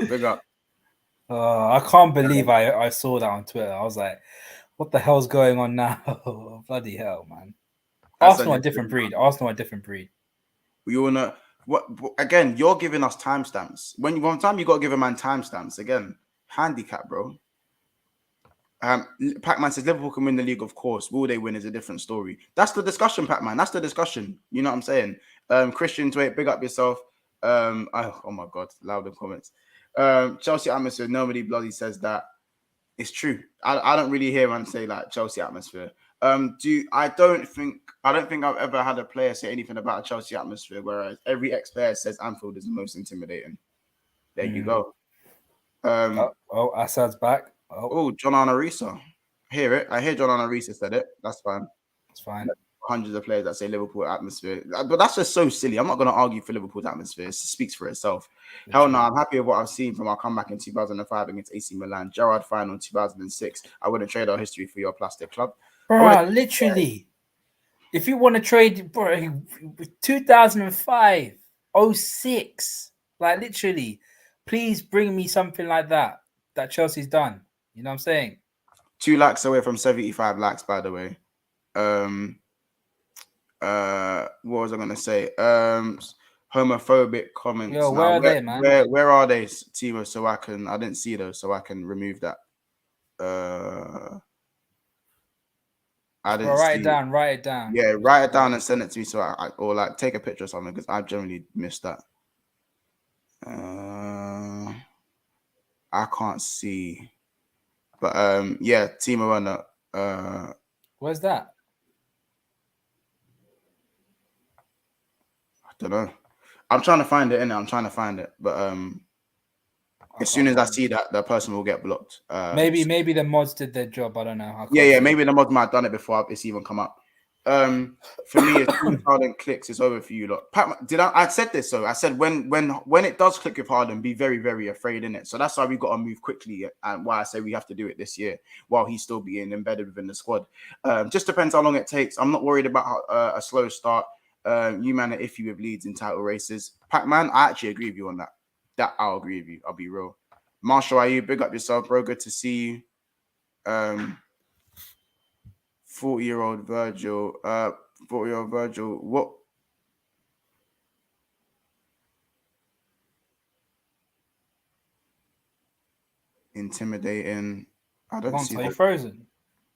I can't believe I saw that on Twitter. I was like, what the hell's going on now? Bloody hell, man. Arsenal a different breed. We all know what again, you're giving us timestamps. One time you gotta give a man timestamps again. Handicap, bro. Pac-Man says Liverpool can win the league, of course. Will they win is a different story. That's the discussion, Pac-Man. That's the discussion. You know what I'm saying? Christian, wait, big up yourself. Oh my god, loud in comments. Chelsea atmosphere, nobody bloody says that. It's true. I don't really hear man say like Chelsea atmosphere. I don't think I've ever had a player say anything about a Chelsea atmosphere, whereas every ex-player says Anfield is the most intimidating. There you go. Assad's back. John Arisa. Hear it. I hear John Arisa said it. That's fine. It's fine. Hundreds of players that say Liverpool atmosphere, but that's just so silly. I'm not going to argue for Liverpool's atmosphere. It speaks for itself. Hell no, I'm happy with what I've seen from our comeback in 2005 against AC Milan, Gerrard final in 2006. I wouldn't trade our history for your plastic club. Bro, literally. If you want to trade, bro, 2005, 06, like literally, please bring me something like that Chelsea's done. You know what I'm saying? 2 lakhs away from 75 lakhs, by the way. What was I gonna say? Homophobic comments. Yo, where are they, man? Where are they, Timo? So I didn't see those, so I can remove that. I didn't write see. Write it down. Yeah, write it down and send it to me, so or like take a picture or something, because I generally missed that. I can't see, but yeah, Timo Werner. Where's that? I don't know. I'm trying to find it, I'm trying to find it, but as soon as I see that, the person will get blocked. Maybe the mods did their job. I don't know. Yeah. Maybe the mods might have done it before it's even come up. For me, as soon as Harden clicks, it's over for you lot. I said this, so I said when it does click with Harden, be very, very afraid in it. So that's why we got to move quickly, and why I say we have to do it this year while he's still being embedded within the squad. Just depends how long it takes. I'm not worried about a slow start. You man are iffy with Leeds in title races. Pac-Man, I actually agree with you on that. That I'll agree with you. I'll be real. Marshall, are you big up yourself, bro? Good to see you. 40-year-old Virgil. 40-year-old Virgil. What? Intimidating. I don't see. Are you frozen?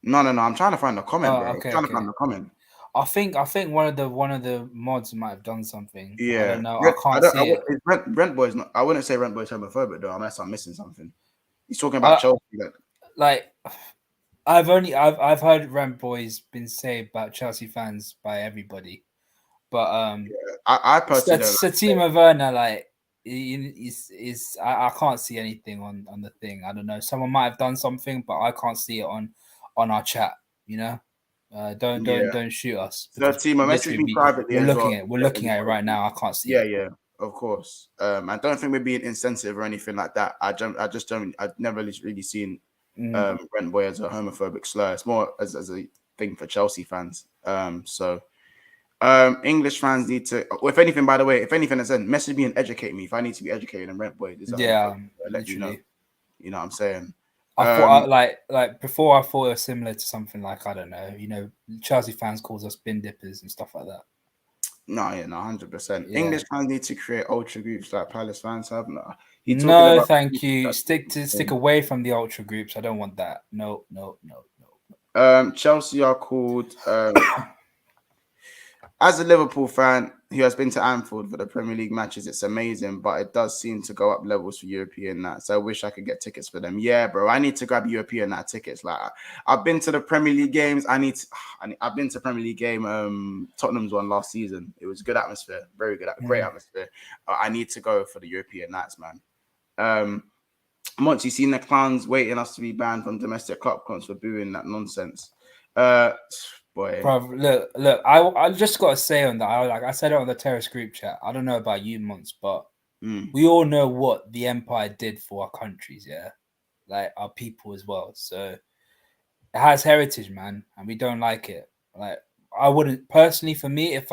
No. I'm trying to find the comment, bro. Okay, I'm trying to find the comment. I think one of the mods might have done something. Yeah. I don't know. I can't see it. Rent Boy's not. I wouldn't say Rent Boy's homophobic though, unless I'm missing something. He's talking about Chelsea. Like I've heard Rent Boy's been said about Chelsea fans by everybody, but I personally Timo Werner, like is I can't see anything on the thing. I don't know. Someone might have done something, but I can't see it on our chat. You know. Don't shoot us. So Timo, message me privately. We're looking at it right now. I can't see it. Yeah, of course. I don't think we're being insensitive or anything like that. I've never really seen Rent Boy as a homophobic slur. It's more as a thing for Chelsea fans. English fans need to, if anything, by the way, if anything, I message me and educate me if I need to be educated. And Rent Boy, I'll let you know. You know what I'm saying? I thought like before I thought it was similar to something like, I don't know, Chelsea fans calls us bin dippers and stuff like that. No, 100%. Yeah. English fans need to create ultra groups like Palace fans have. No, thank you. Stick away from the ultra groups. I don't want that. No. Chelsea are called. As a Liverpool fan who has been to Anfield for the Premier League matches, it's amazing, but it does seem to go up levels for European nights. I wish I could get tickets for them. Yeah, bro, I need to grab European night tickets. Like, I've been to the Premier League games. I've been to Premier League game, Tottenham's one last season. It was a good atmosphere, very good, great atmosphere. I need to go for the European nights, man. Once you've seen the clowns waiting us to be banned from domestic club cons for booing that nonsense. Boy. Bro, look, I just got to say on that, I said it on the Terrace group chat. I don't know about you, Mons, but we all know what the Empire did for our countries, yeah? Like, our people as well. So, it has heritage, man, and we don't like it. Like, I wouldn't, personally, for me, if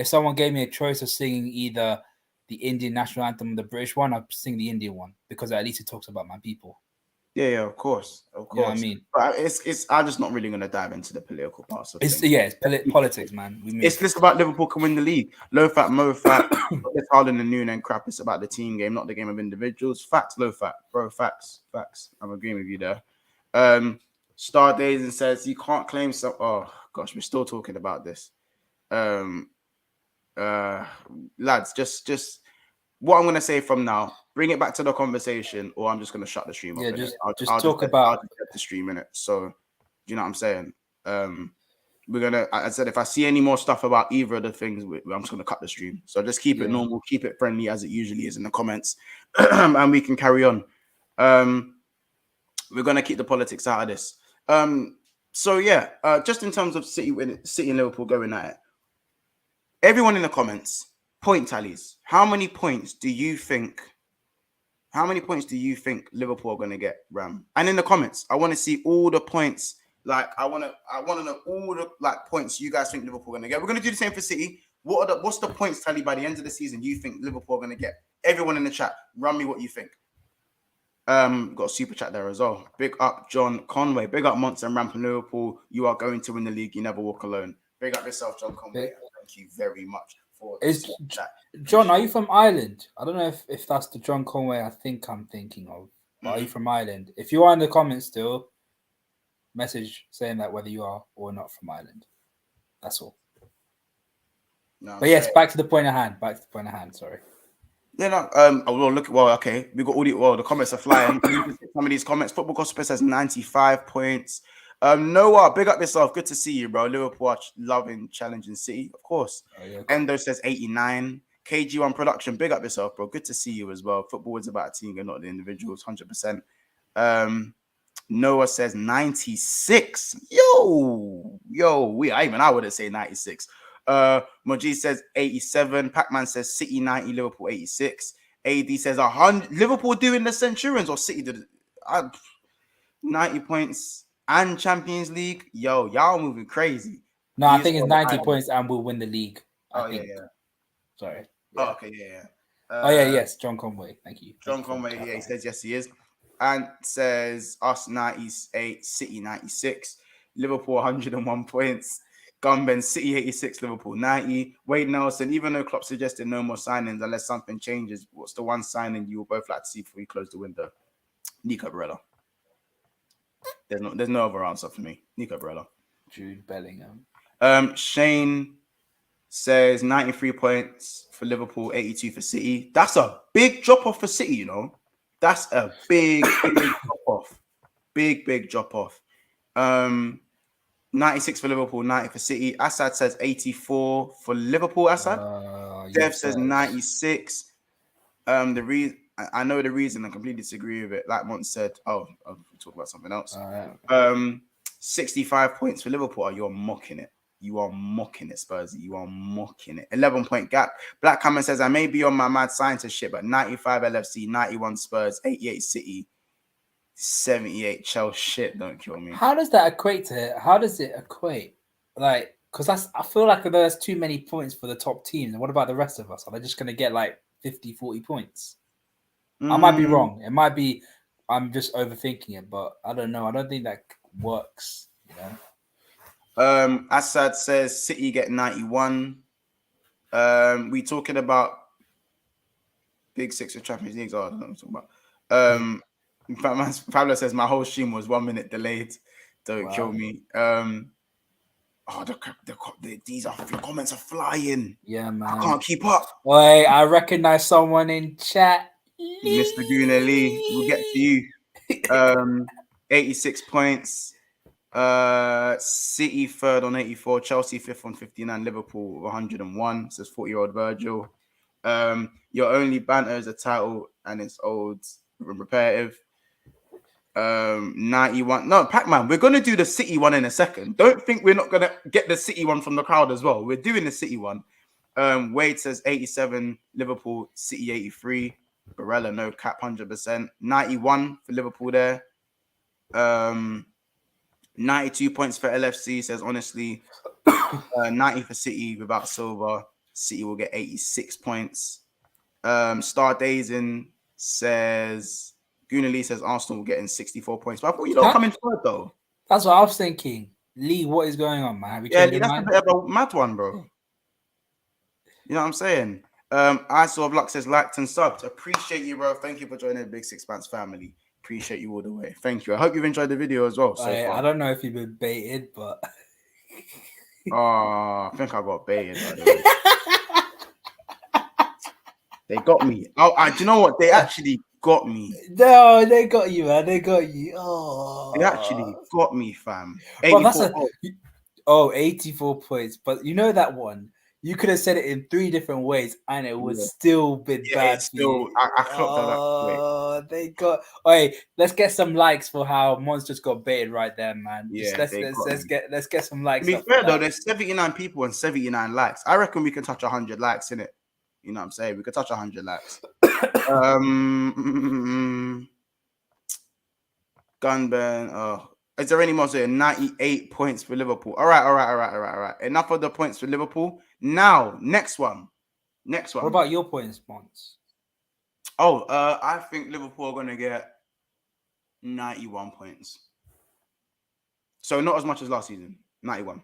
someone gave me a choice of singing either the Indian national anthem or the British one, I'd sing the Indian one, because at least it talks about my people. Yeah, of course. You know what I mean? But I'm just not really going to dive into the political parts of things. It's politics, man. It's just about Liverpool can win the league. Low fat, mo fat. It's Harden and Nunez and crap. It's about the team game, not the game of individuals. Facts, low fat, bro. Facts. I'm agreeing with you there. Star Days and says you can't claim so. Oh gosh, we're still talking about this. Lads, just what I'm going to say from now. Bring it back to the conversation, or I'm just going to shut the stream. Yeah, I'll talk about the stream in it. So, do you know what I'm saying? We're gonna. I said if I see any more stuff about either of the things, I'm just going to cut the stream. So just keep it normal, keep it friendly as it usually is in the comments, and we can carry on. We're going to keep the politics out of this. So yeah, just in terms of City and Liverpool going at it, everyone in the comments, point tallies. How many points do you think Liverpool are going to get, Ram? And in the comments, I want to see all the points Like, I want to know all the like points you guys think Liverpool are gonna get. We're gonna do the same for City. What's the points tally by the end of the season you think Liverpool are gonna get? Everyone in the chat, run me what you think. Got a super chat there as well. Big up John Conway. Big up Monts and Ramp and Liverpool. You are going to win the league. You never walk alone. Big up yourself, John Conway. Thank you very much for this chat. John, are you from Ireland? I don't know if that's the John Conway I think I'm thinking of. But are you from Ireland? If you are in the comments still, message saying that whether you are or not from Ireland. That's all. No, but yes, back to the point of hand. Sorry. Yeah, no. Well, look. Well, okay. We got all the comments are flying. Some of these comments. Football Gospel says 95 points. Noah, big up yourself. Good to see you, bro. Liverpool are loving challenging City, of course. Oh, yeah, Endo says 89. KG1 production, big up yourself, bro. Good to see you as well. Football is about a team and not the individuals, 100%. Noah says 96. I wouldn't say 96. Moji says 87. Pac-Man says City 90, Liverpool 86. AD says 100. Liverpool doing the Centurions or City did 90 points and Champions League. Yo, y'all moving crazy. No, I think it's 90 points and we'll win the league. I think. Yeah. Sorry. Yeah. Oh, okay, yeah. Yes, John Conway. Thank you. John Conway, he says yes, he is. And says us 98, City 96, Liverpool 101 points. Gunben, City 86, Liverpool 90. Wade Nelson, even though Klopp suggested no more signings unless something changes, what's the one signing you will both like to see before you close the window? Nico Barella. There's no other answer for me. Nico Barella. Jude Bellingham. Shane says 93 points for Liverpool, 82 for City. That's a big drop off for City, you know. That's a big drop off. Big drop off. 96 for Liverpool, 90 for City. Assad says 84 for Liverpool. Assad. Dev says 96. The reason I know the reason. I completely disagree with it. Like Mont said, I'll talk about something else. 65 points for Liverpool. You're mocking it. You are mocking it, Spursy. You are mocking it. 11-point gap. Black Hammer says, I may be on my mad scientist shit, but 95 LFC, 91 Spurs, 88 City, 78 Chelsea. Shit, don't kill me. How does that equate to it? How does it equate? Like, because I feel like there's too many points for the top teams. And what about the rest of us? Are they just going to get like 50, 40 points? I might be wrong. It might be I'm just overthinking it, but I don't know. I don't think that works, you know? Assad says City get 91. We talking about Big Six of Champions League. Oh, I don't know what I'm talking about. Pablo says my whole stream was 1 minute delayed. Don't kill me. These comments are flying. Yeah, man. I can't keep up. Wait, I recognize someone in chat. Mr. Guna Lee, we'll get to you. 86 points. City third on 84, Chelsea fifth on 59, Liverpool 101. Says 40-year-old Virgil. Your only banter is a title and it's old and repetitive. 91. No, Pac-Man, we're gonna do the City one in a second. Don't think we're not gonna get the City one from the crowd as well. We're doing the City one. Wade says 87, Liverpool, City 83. Barella, no cap, 100%. 91 for Liverpool there. 92 points for LFC, says honestly. 90 for City without Silva. City will get 86 points. Star Dazin says Gunnar says Arsenal will get in 64 points. But I thought you don't come in third though. That's what I was thinking. Lee, what is going on, man? Yeah, Lee, that's a bit of a mad one, bro. You know what I'm saying? I saw Luck says liked and subbed. Appreciate you, bro. Thank you for joining the Big Six Pants family. Appreciate you all the way. Thank you. I hope you've enjoyed the video as well. I don't know if you've been baited, but I think I got baited. By the way. They got me. Do you know what? They actually got me. No, they got you, man. They got you. Oh, they actually got me, fam. 84 points. But you know that one. You could have said it in 3 different ways, and it would still been bad. Still, I clocked that. They got. Hey, let's get some likes for how Mons just got baited right there, man. Yeah, let's get some likes. To be fair though, there's 79 people and 79 likes. I reckon we can touch 100 likes in it. You know what I'm saying? We could touch 100 likes. Gunburn. Is there any more? So 98 points for Liverpool. All right. Enough of the points for Liverpool. Now, next one. What about your points, Mons? Oh, I think Liverpool are going to get 91 points. So not as much as last season. 91.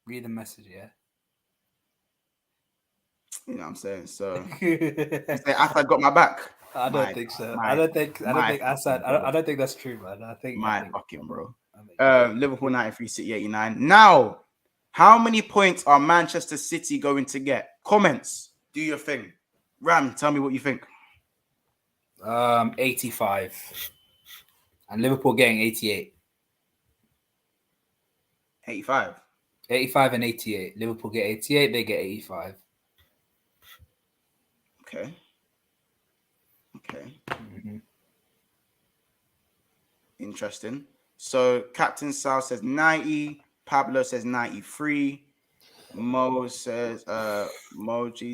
Read the message, yeah. You know what I'm saying? So Assad got my back. I don't think so. I don't think Assad. I don't think that's true, man. I think fucking bro. Liverpool 93, City 89. Now, how many points are Manchester City going to get? Comments. Do your thing. Ram, tell me what you think. 85. And Liverpool getting 88. 85. 85 and 88. Liverpool get 88, they get 85. Okay. Mm-hmm. Interesting. So Captain Sal says 90. Pablo says 93. Moji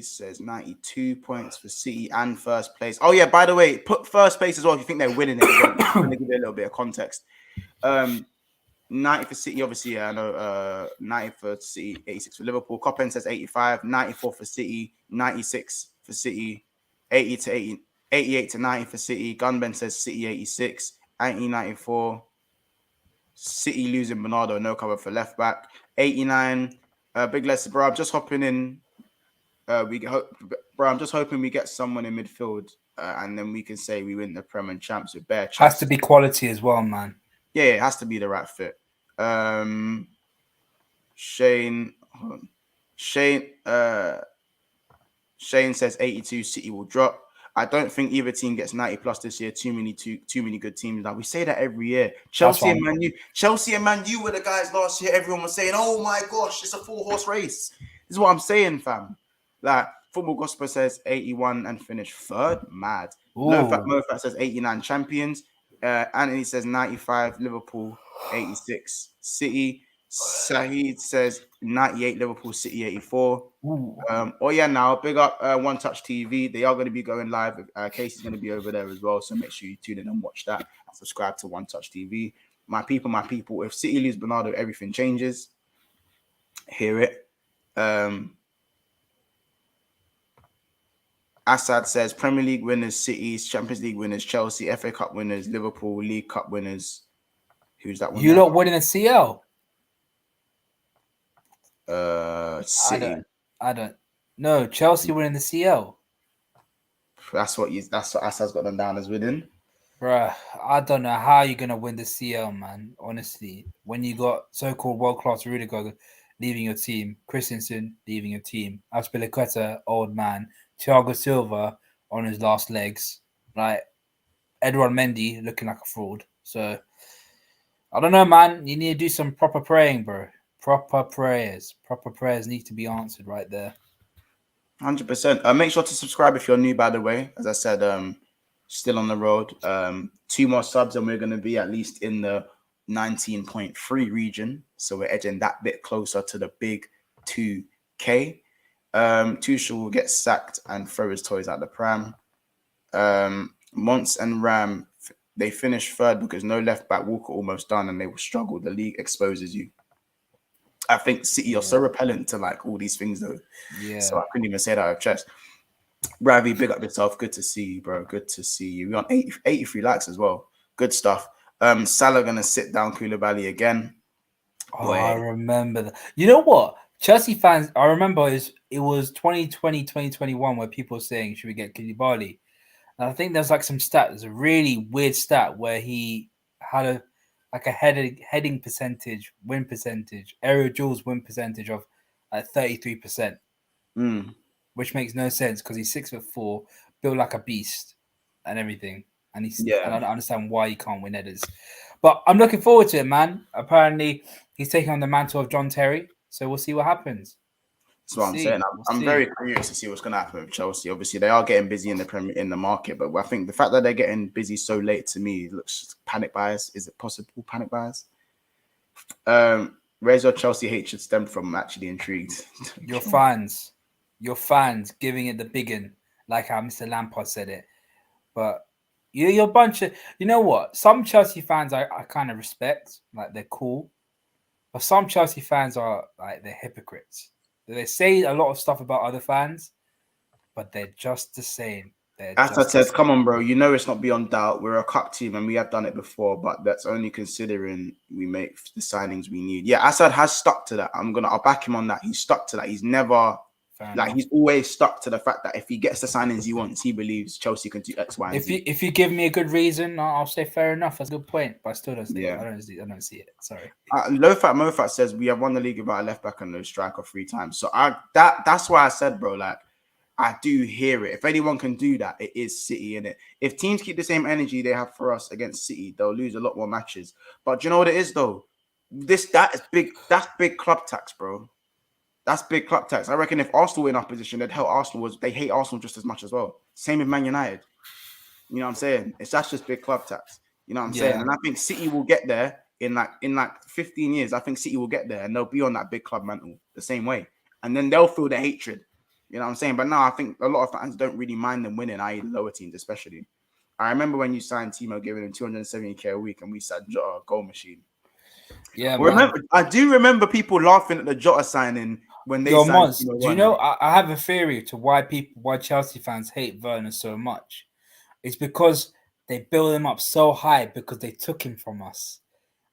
says 92 points for City and first place. Oh yeah, by the way, put first place as well if you think they're winning it. I'm gonna give you a little bit of context. 90 for City, obviously, yeah, I know. 90 for City, 86 for Liverpool. Coppen says 85, 94 for City, 96 for City, 80 to 80, 88 to 90 for City. Gunben says City 86, 94. City losing Bernardo, no cover for left back. 89. Big Les, bro. I'm just hopping in. I'm just hoping we get someone in midfield, and then we can say we win the Prem and Champs with bare chest. Has to be quality as well, man. Yeah, it has to be the right fit. Shane says 82. City will drop. I don't think either team gets 90 plus this year. Too many good teams. Now we say that every year. Chelsea and Man U were the guys last year. Everyone was saying, "Oh my gosh, it's a 4-horse race." This is what I'm saying, fam. Like Football Gospel says 81 and finish third. Mad. Mofat says 89 champions. Anthony says 95 Liverpool, 86 City. Saeed says 98 Liverpool, City 84. Now big up One Touch TV. They are going to be going live. Casey's going to be over there as well, so make sure you tune in and watch that and subscribe to One Touch TV. My people. If City lose Bernardo, everything changes. Hear it. Assad says Premier League winners, City, Champions League winners, Chelsea, FA Cup winners, Liverpool, League Cup winners. Who's that one? You lot winning a CL? City. I don't. No, Chelsea winning the CL. That's what Assad's got them down as winning. Bruh, I don't know how you're gonna win the CL, man. Honestly, when you got so-called world-class Rudiger leaving your team, Christensen leaving your team, Azpilicueta, old man, Thiago Silva on his last legs, like Edouard Mendy looking like a fraud. So I don't know, man. You need to do some proper praying, bro. Proper prayers need to be answered right there. 100%. Make sure to subscribe if you're new, by the way. As I said, still on the road. 2 more subs and we're going to be at least in the 19.3 region. So we're edging that bit closer to the big 2K. Tuchel will get sacked and throw his toys out the pram. Mons and Ram, they finished third because no left back. Walker almost done and they will struggle. The league exposes you. I think City are so repellent to like all these things though. Yeah. So I couldn't even say that out of chest. Ravi, big up yourself. Good to see you, bro. Good to see you. We're on 83 likes as well. Good stuff. Salah gonna sit down Koulibaly again. Oh, I remember that. You know what? Chelsea fans, I remember it was 2020, 2021 where people were saying, should we get Koulibaly? And I think there's like some stat. There's a really weird stat where he had a heading percentage, win percentage, aerial duels win percentage of 33%, which makes no sense because he's 6'4", built like a beast and everything. And and I don't understand why he can't win headers. But I'm looking forward to it, man. Apparently, he's taking on the mantle of John Terry, so we'll see what happens. That's what I'm saying. I'm very curious to see what's going to happen with Chelsea. Obviously, they are getting busy in the market, but I think the fact that they're getting busy so late to me looks panic bias. Is it possible panic bias? Where's your Chelsea hatred stemmed from? I'm actually intrigued. Your fans giving it the big one, like how Mr. Lampard said it. But You're a bunch of. You know what? Some Chelsea fans I kind of respect. Like they're cool, but some Chelsea fans are like they're hypocrites. They say a lot of stuff about other fans, but they're just the same. As I said, come on, bro. You know it's not beyond doubt. We're a cup team and we have done it before, but that's only considering we make the signings we need. Yeah, Assad has stuck to that. I'll back him on that. He's stuck to that. He's never he's always stuck to the fact that if he gets the signings he wants, he believes Chelsea can do X, Y, and Z. If you give me a good reason, I'll say fair enough. That's a good point, but I still don't see it. I don't see it. Sorry. Mofat says we have won the league without a left back and no striker 3 times. So that's why I said, bro, like I do hear it. If anyone can do that, it is City, innit? If teams keep the same energy they have for us against City, they'll lose a lot more matches. But do you know what it is though? That is big. That's big club tax, bro. That's big club tax. I reckon if Arsenal were in our position, they'd they hate Arsenal just as much as well. Same with Man United. You know what I'm saying? That's just big club tax. You know what I'm saying? And I think City will get there in 15 years. I think City will get there and they'll be on that big club mantle the same way. And then they'll feel the hatred. You know what I'm saying? But now I think a lot of fans don't really mind them winning, i.e. lower teams especially. I remember when you signed Timo, giving him 270k a week, and we said Jota, goal machine. Yeah, I do remember people laughing at the Jota signing when they signed Mons, Timo. do you know, I have a theory to why Chelsea fans hate Werner so much. It's because they build him up so high because they took him from us.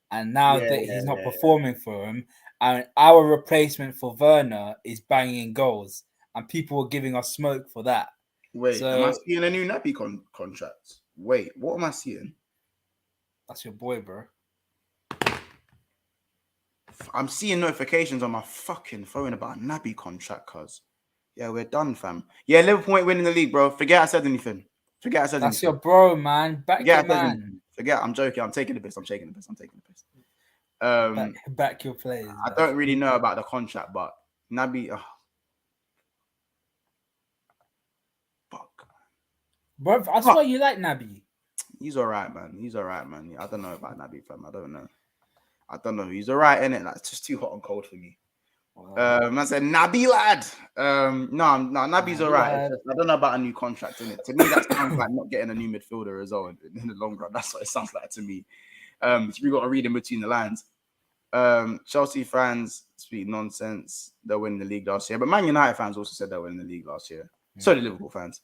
And now he's not performing for him. And our replacement for Werner is banging goals. And people are giving us smoke for that. Wait, am I seeing a new Naby contract? Wait, what am I seeing? That's your boy, bro. I'm seeing notifications on my fucking phone about a Naby contract, cuz. Yeah, we're done, fam. Yeah, Liverpool ain't winning the league, bro. Forget I said anything. That's your bro, man. Back your man. Forget, I'm joking. I'm taking the piss. Back your players. I don't really know about the contract, but Naby... Bro, I swear you like Naby. He's all right, man. Yeah, I don't know about Naby, fam. I don't know. He's all right, innit? Like, it's just too hot and cold for me. I said, Naby, lad. No, Naby's all right. I don't know about a new contract, innit? To me, that sounds like not getting a new midfielder as well in the long run. That's what it sounds like to me. So we got to read in between the lines. Chelsea fans speak nonsense. They'll win the league last year. But Man United fans also said they'll win the league last year. So did Liverpool fans.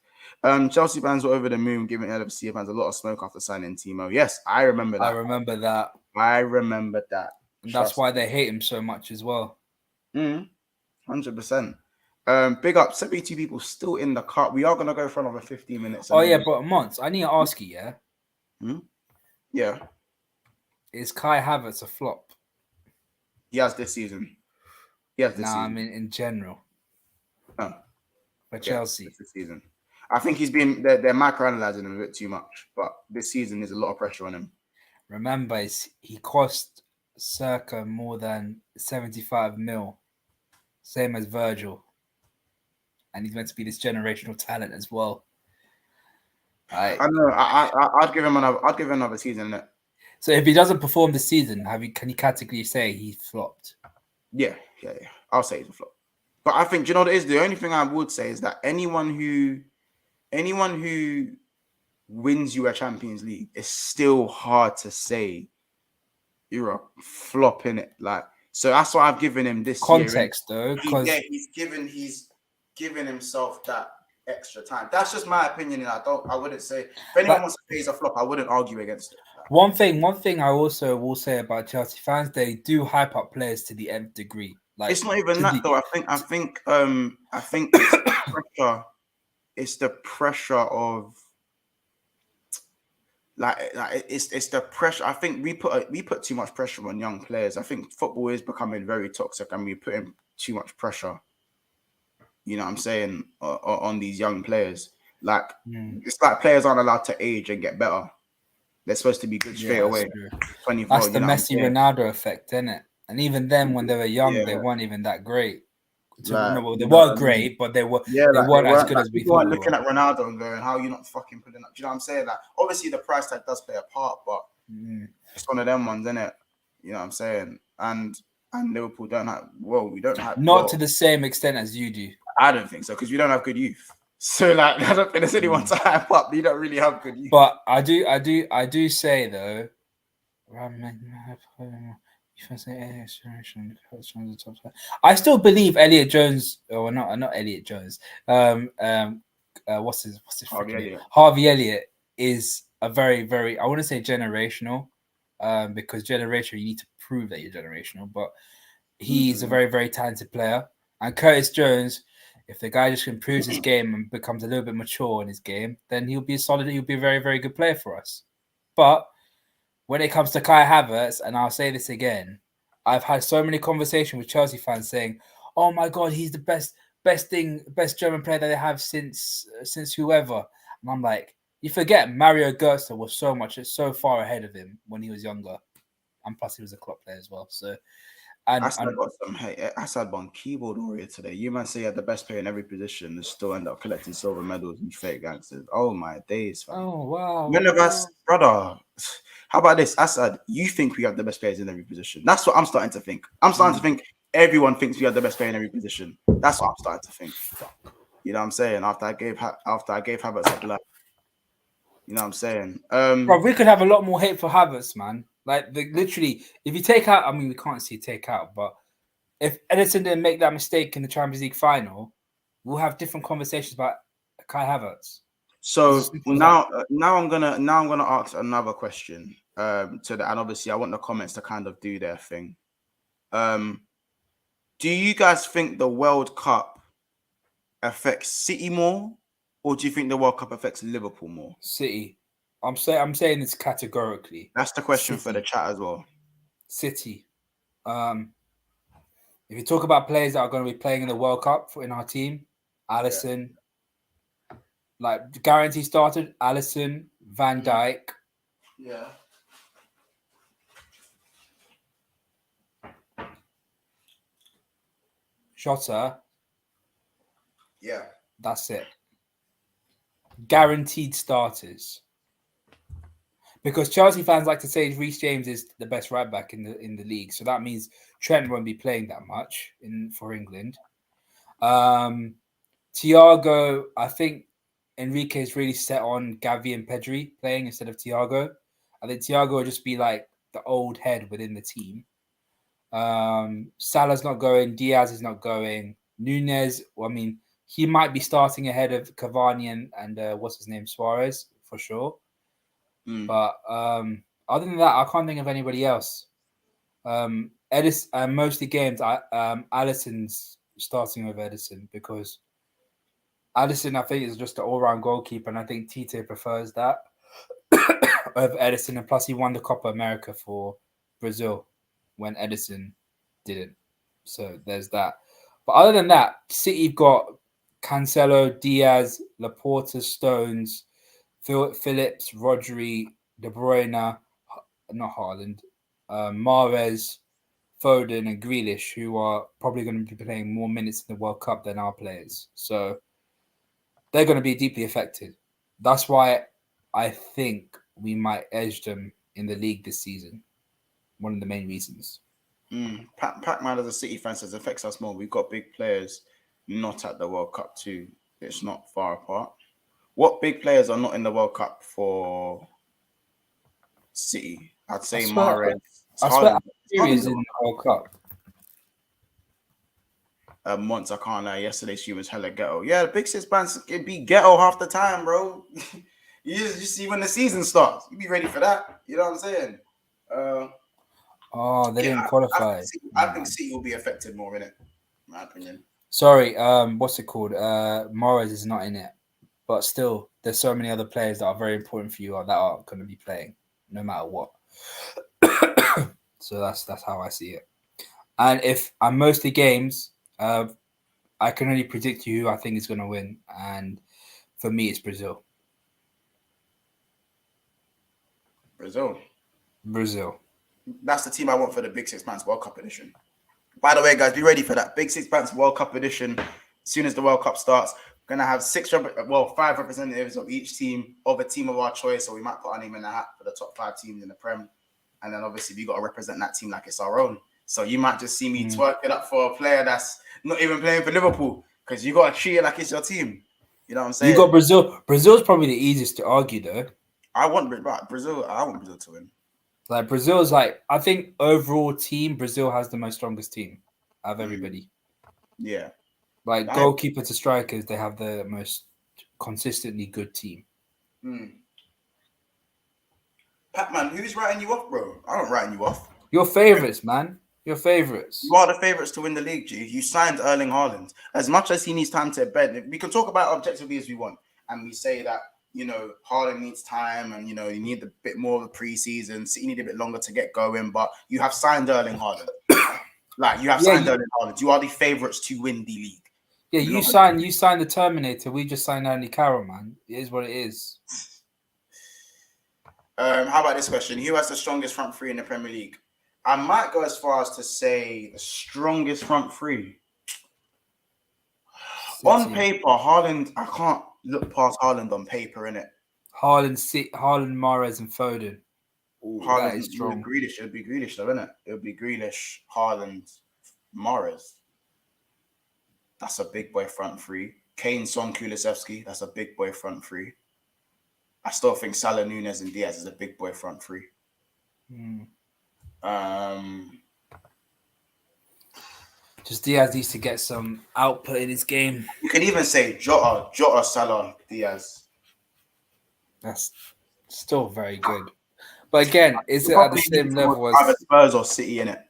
Chelsea fans were over the moon, giving LFC fans a lot of smoke after signing Timo. Yes, I remember that. That's why they hate him so much as well. 100%. Big up, 72 people still in the car. We are going to go for another 15 minutes. Oh, yeah, but Mons, I need to ask you, yeah? Yeah. Is Kai Havertz a flop? He has this season. I mean, in general. No. For Chelsea. This season. I think they're microanalyzing him a bit too much, but this season there's a lot of pressure on him. Remember, he cost circa more than 75 mil, same as Virgil, and he's meant to be this generational talent as well. I know. I'd give him another season. Innit? So if he doesn't perform this season, can you categorically say he flopped? Yeah. I'll say he's a flop. But I think, do you know what it is? The only thing I would say is that anyone who wins you a Champions League, it's still hard to say you're a flop in it. Like, so that's why I've given him this context year. Though. He's given himself that extra time. That's just my opinion, and I wouldn't say if anyone wants to say he's a flop, I wouldn't argue against it. One thing I also will say about Chelsea fans, they do hype up players to the nth degree. Like, it's not even that though. I think it's the pressure. It's the pressure of it's the pressure. I think we put too much pressure on young players. I think football is becoming very toxic, and we put in too much pressure. You know what I'm saying on these young players. Like it's like players aren't allowed to age and get better. They're supposed to be good straight away. 24. That's the Messi Ronaldo effect, isn't it? And even then, when they were young, they weren't even that great. They were great, but they weren't as good as we thought. Looking at Ronaldo and going, "How are you not fucking putting up?" Do you know what I'm saying? Like, obviously, the price tag does play a part, but it's one of them ones, isn't it? You know what I'm saying? And Liverpool don't have. Well, we don't have. Not to the same extent as you do. I don't think so because we don't have good youth. So like, I don't think there's anyone to hype up. You don't really have good youth. But I do say though, I still believe Elliot Jones, or not Elliot Jones. What's his Harvey Elliott. Harvey Elliott is a very, very, I wouldn't say generational, because generational you need to prove that you're generational, but he's a very, very talented player. And Curtis Jones, if the guy just improves his game and becomes a little bit mature in his game, then he'll be a very, very good player for us. But when it comes to Kai Havertz, and I'll say this again, I've had so many conversations with Chelsea fans saying, "Oh my God, he's the best German player that they have since whoever." And I'm like, you forget Mario Götze was so far ahead of him when he was younger, and plus he was a club player as well. So, and Assad got some hate. Assad on keyboard warrior today. You might say you had the best player in every position and still end up collecting silver medals, you fake gangsters. Oh my days, fam. Oh wow. None of us, brother. How about this, Assad? You think we have the best players in every position? That's what I'm starting to think. I'm starting to think everyone thinks we have the best player in every position. That's what I'm starting to think. You know what I'm saying? After I gave Havertz a black. You know what I'm saying? Bro, we could have a lot more hate for Havertz, man. Like literally, if you take out, I mean, we can't see take out, but if Edison didn't make that mistake in the Champions League final, we'll have different conversations about Kai Havertz. So now I'm gonna ask another question. And obviously I want the comments to kind of do their thing. Do you guys think the World Cup affects City more, or do you think the World Cup affects Liverpool more? City. I'm saying this categorically. That's the question City. for the chat as well. City. If you talk about players that are going to be playing in the World Cup in our team, Alisson, like guarantee started, Alisson, Van Dijk. Yeah. Jota. Yeah. That's it. Guaranteed starters. Because Chelsea fans like to say Reece James is the best right back in the league, so that means Trent won't be playing that much for England. Thiago, I think Enrique is really set on Gavi and Pedri playing instead of Thiago. I think Thiago will just be like the old head within the team. Salah's not going. Diaz is not going. Nunez, well, I mean, he might be starting ahead of Cavani and what's his name, Suarez, for sure. But other than that, I can't think of anybody else. Edison, most of the games, Alisson's starting with Edison because Alisson, I think, is just an all-round goalkeeper, and I think Tite prefers that over Edison. And plus, he won the Copa America for Brazil when Edison didn't. So there's that. But other than that, City got Cancelo, Diaz, Laporta, Stones, Phillips, Rodri, De Bruyne, not Haaland, Mahrez, Foden, and Grealish, who are probably going to be playing more minutes in the World Cup than our players. So they're going to be deeply affected. That's why I think we might edge them in the league this season. One of the main reasons. Pac-Man as a City fan says affects us more. We've got big players not at the World Cup too. It's not far apart. What big players are not in the World Cup for City? I'd say Mahrez. I swear is in the World Cup. Once I can't lie. Yesterday she was hella ghetto. Yeah, the big six bands can be ghetto half the time, bro. you just see when the season starts. You be ready for that. You know what I'm saying? They didn't qualify. I think City will be affected more in it, in my opinion. Sorry, what's it called? Mahrez is not in it, but still, there's so many other players that are very important for you that are going to be playing, no matter what. So that's how I see it. And most of the games, I can only predict you who I think is going to win, and for me, it's Brazil. Brazil. That's the team I want for the Big Six Bands World Cup edition. By the way, guys, be ready for that Big Six Bands World Cup edition. As soon as the World Cup starts, we're gonna have 5 representatives of each team, of a team of our choice. So we might put our name in the hat for the top 5 teams in the Prem, and then obviously we got to represent that team like it's our own. So you might just see me twerk it up for a player that's not even playing for Liverpool because you got to treat it like it's your team. You know what I'm saying? You got Brazil. Brazil's probably the easiest to argue, though. I want Brazil. I want Brazil to win. Like Brazil's like, I think overall team, Brazil has the most strongest team out of everybody. Yeah. Like goalkeeper to strikers, they have the most consistently good team. Pac-Man, who's writing you off, bro? I'm not writing you off. Your favorites, man. Your favorites. You are the favorites to win the league, G. You signed Erling Haaland. As much as he needs time to bed, we can talk about it objectively as we want. And we say that, you know, Haaland needs time and, you know, you need a bit more of a preseason. So you need a bit longer to get going. But you have signed Erling Haaland. You have signed Erling Haaland. You are the favorites to win the league. Yeah, you signed the Terminator. We just signed Andy Carroll, man. It is what it is. How about this question? Who has the strongest front three in the Premier League? I might go as far as to say the strongest front three. City. On paper, Haaland, I can't look past Haaland on paper, innit? Haaland, Mahrez, and Foden. Ooh, Haaland is strong. Grealish. It would be Grealish, though, innit? It would be Grealish, Haaland, Mahrez. That's a big boy front three. Kane, Son, Kulusevski. That's a big boy front three. I still think Salah, Nunez, and Diaz is a big boy front three. Just Diaz needs to get some output in his game. You can even say Jota, Salah, Diaz. That's still very good. But again, is it at the same level as either Spurs or City, innit?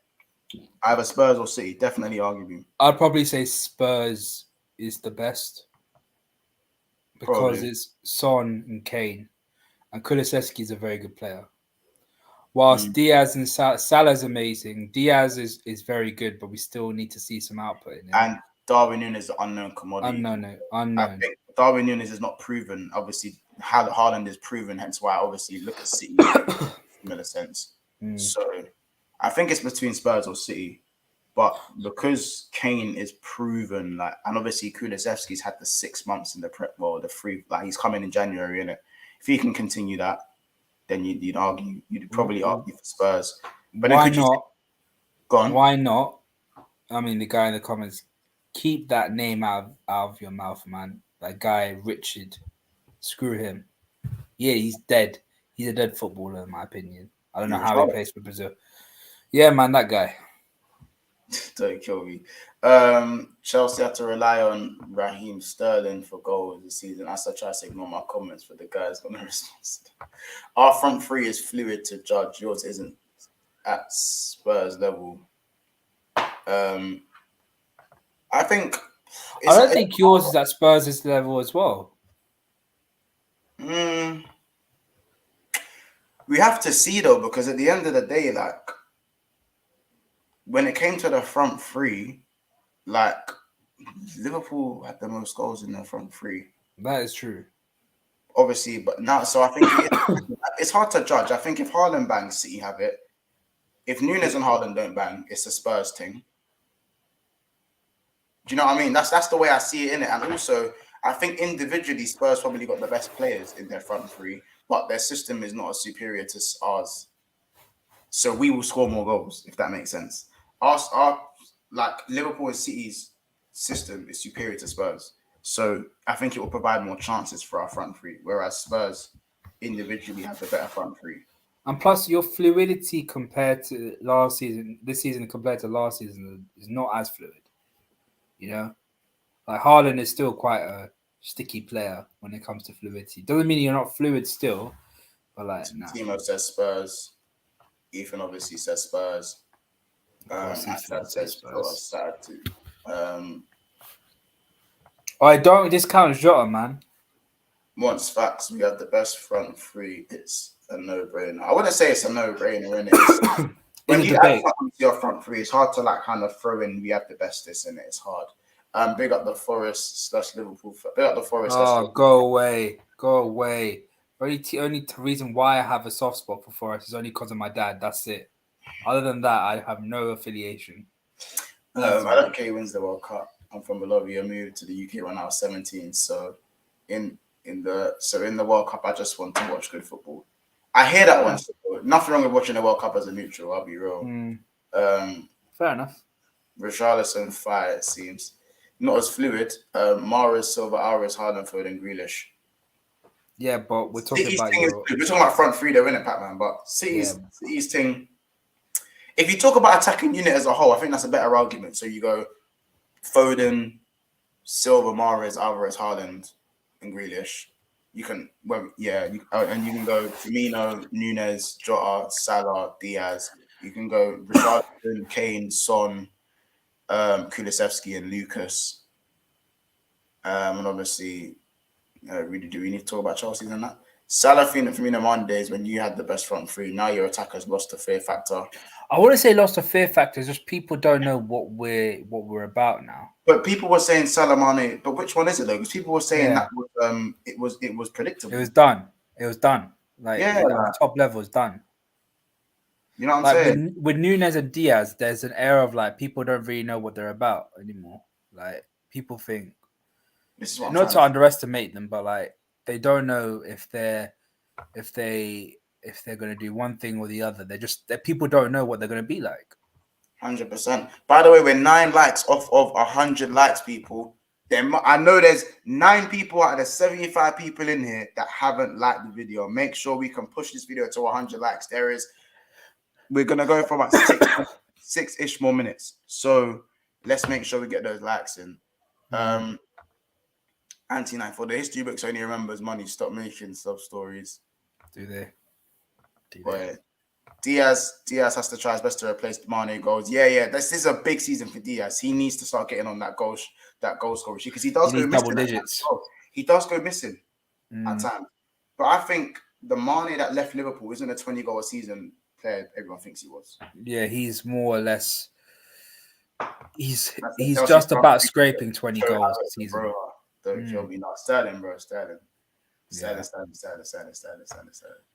Either Spurs or City, definitely arguably. I'd probably say Spurs is the best. Because it's Son and Kane. And Kulusevski is a very good player. Whilst Diaz and Salah's amazing. Diaz is very good, but we still need to see some output in it. And Darwin Nunez is an unknown commodity. Unknown. I think Darwin Nunez is not proven. Obviously, Haaland is proven, hence why I obviously look at City in a similar sense. So I think it's between Spurs or City. But because Kane is proven, and obviously Kulusevski's had the 6 months in the prep, the free, he's coming in January, innit? If he can continue that, then you'd probably argue for Spurs. But why not? Go on. Why not? I mean, the guy in the comments, keep that name out of your mouth, man. That guy, Richard, screw him. Yeah, he's dead. He's a dead footballer, in my opinion. I don't know how he plays for Brazil. Yeah, man, that guy. Don't kill me. Chelsea had to rely on Raheem Sterling for goals this season. I try to ignore my comments, but the guy's got no response. Our front three is fluid to judge. Yours isn't at Spurs level. I think. I don't think yours is at Spurs' level as well. We have to see though, because at the end of the day, when it came to the front three, Liverpool had the most goals in their front three. That is true. Obviously, but now, so I think it's hard to judge. I think if Haaland bangs, City have it. If Nunez and Haaland don't bang, it's a Spurs thing. Do you know what I mean? That's the way I see it in it. And also, I think individually, Spurs probably got the best players in their front three, but their system is not as superior to ours. So we will score more goals, if that makes sense. Our Liverpool and City's system is superior to Spurs. So I think it will provide more chances for our front three, whereas Spurs individually have the better front three. And plus, your fluidity compared to this season compared to last season is not as fluid. You know? Haaland is still quite a sticky player when it comes to fluidity. Doesn't mean you're not fluid still, but Timo says Spurs. Ethan obviously says Spurs. Asad says Spurs. I don't discount Jota, man. Once facts, we have the best front three. It's a no-brainer. I wouldn't say it's a no-brainer, innit? When you add your front three, it's hard to kind of throw in. We have the bestest in it. It's hard. Big up the Forest / Liverpool. Big up the Forest. Oh, go away. Only reason why I have a soft spot for Forest is only because of my dad. That's it. Other than that, I have no affiliation. I don't care who wins the World Cup. I'm from Bolivia. I moved to the UK when I was 17. So in the World Cup, I just want to watch good football. I hear that once. Nothing wrong with watching the World Cup as a neutral. I'll be real. Fair enough. Richarlison fire, it seems. not as fluid. Mahrez, Silva, Alvarez, Haaland, Foden, Grealish. Yeah, but we're talking City's about thing your. we're talking about front three, though, innit, Pac-Man? But City's thing. If you talk about attacking unit as a whole, I think that's a better argument. So you go Foden, Silva, Mahrez, Alvarez, Haaland, and Grealish. You can, and you can go Firmino, Nunez, Jota, Salah, Diaz. You can go Richarlison, Kane, Son, Kulusevski, and Lucas. And obviously, really, do we need to talk about Chelsea's and that? Salah, Firmino, Mane days when you had the best front three. Now your attackers lost the fear factor. I wouldn't say lost the fear factor. It's just people don't know what we're about now. But people were saying Salah, Mane. But which one is it though? Because people were saying that was it was predictable. It was done. Like top level is done. You know what I'm saying? With Nunez and Diaz, there's an air of like people don't really know what they're about anymore. Like people think this is what not to underestimate them, but like they don't know if they're going to do one thing or the other. People don't know what they're going to be like. 100%. By the way, we're 9 likes off of 100 likes, people. I know there's 9 people out of the 75 people in here that haven't liked the video. Make sure we can push this video to 100 likes. We're going to go for about 6-ish more minutes. So let's make sure we get those likes in. Anti-9 for the history books only remembers money. Stop making sub-stories. Do they? Diaz has to try his best to replace Mane goals. Yeah. This is a big season for Diaz. He needs to start getting on that goal scorer sheet because he does go missing. Double digits. He does go missing at times. But I think the Mane that left Liverpool isn't a 20-goal a season player everyone thinks he was. Yeah, he's more or less. He's just about scraping 20 goals a season. Bro, don't kill me now. Sterling. Sterling.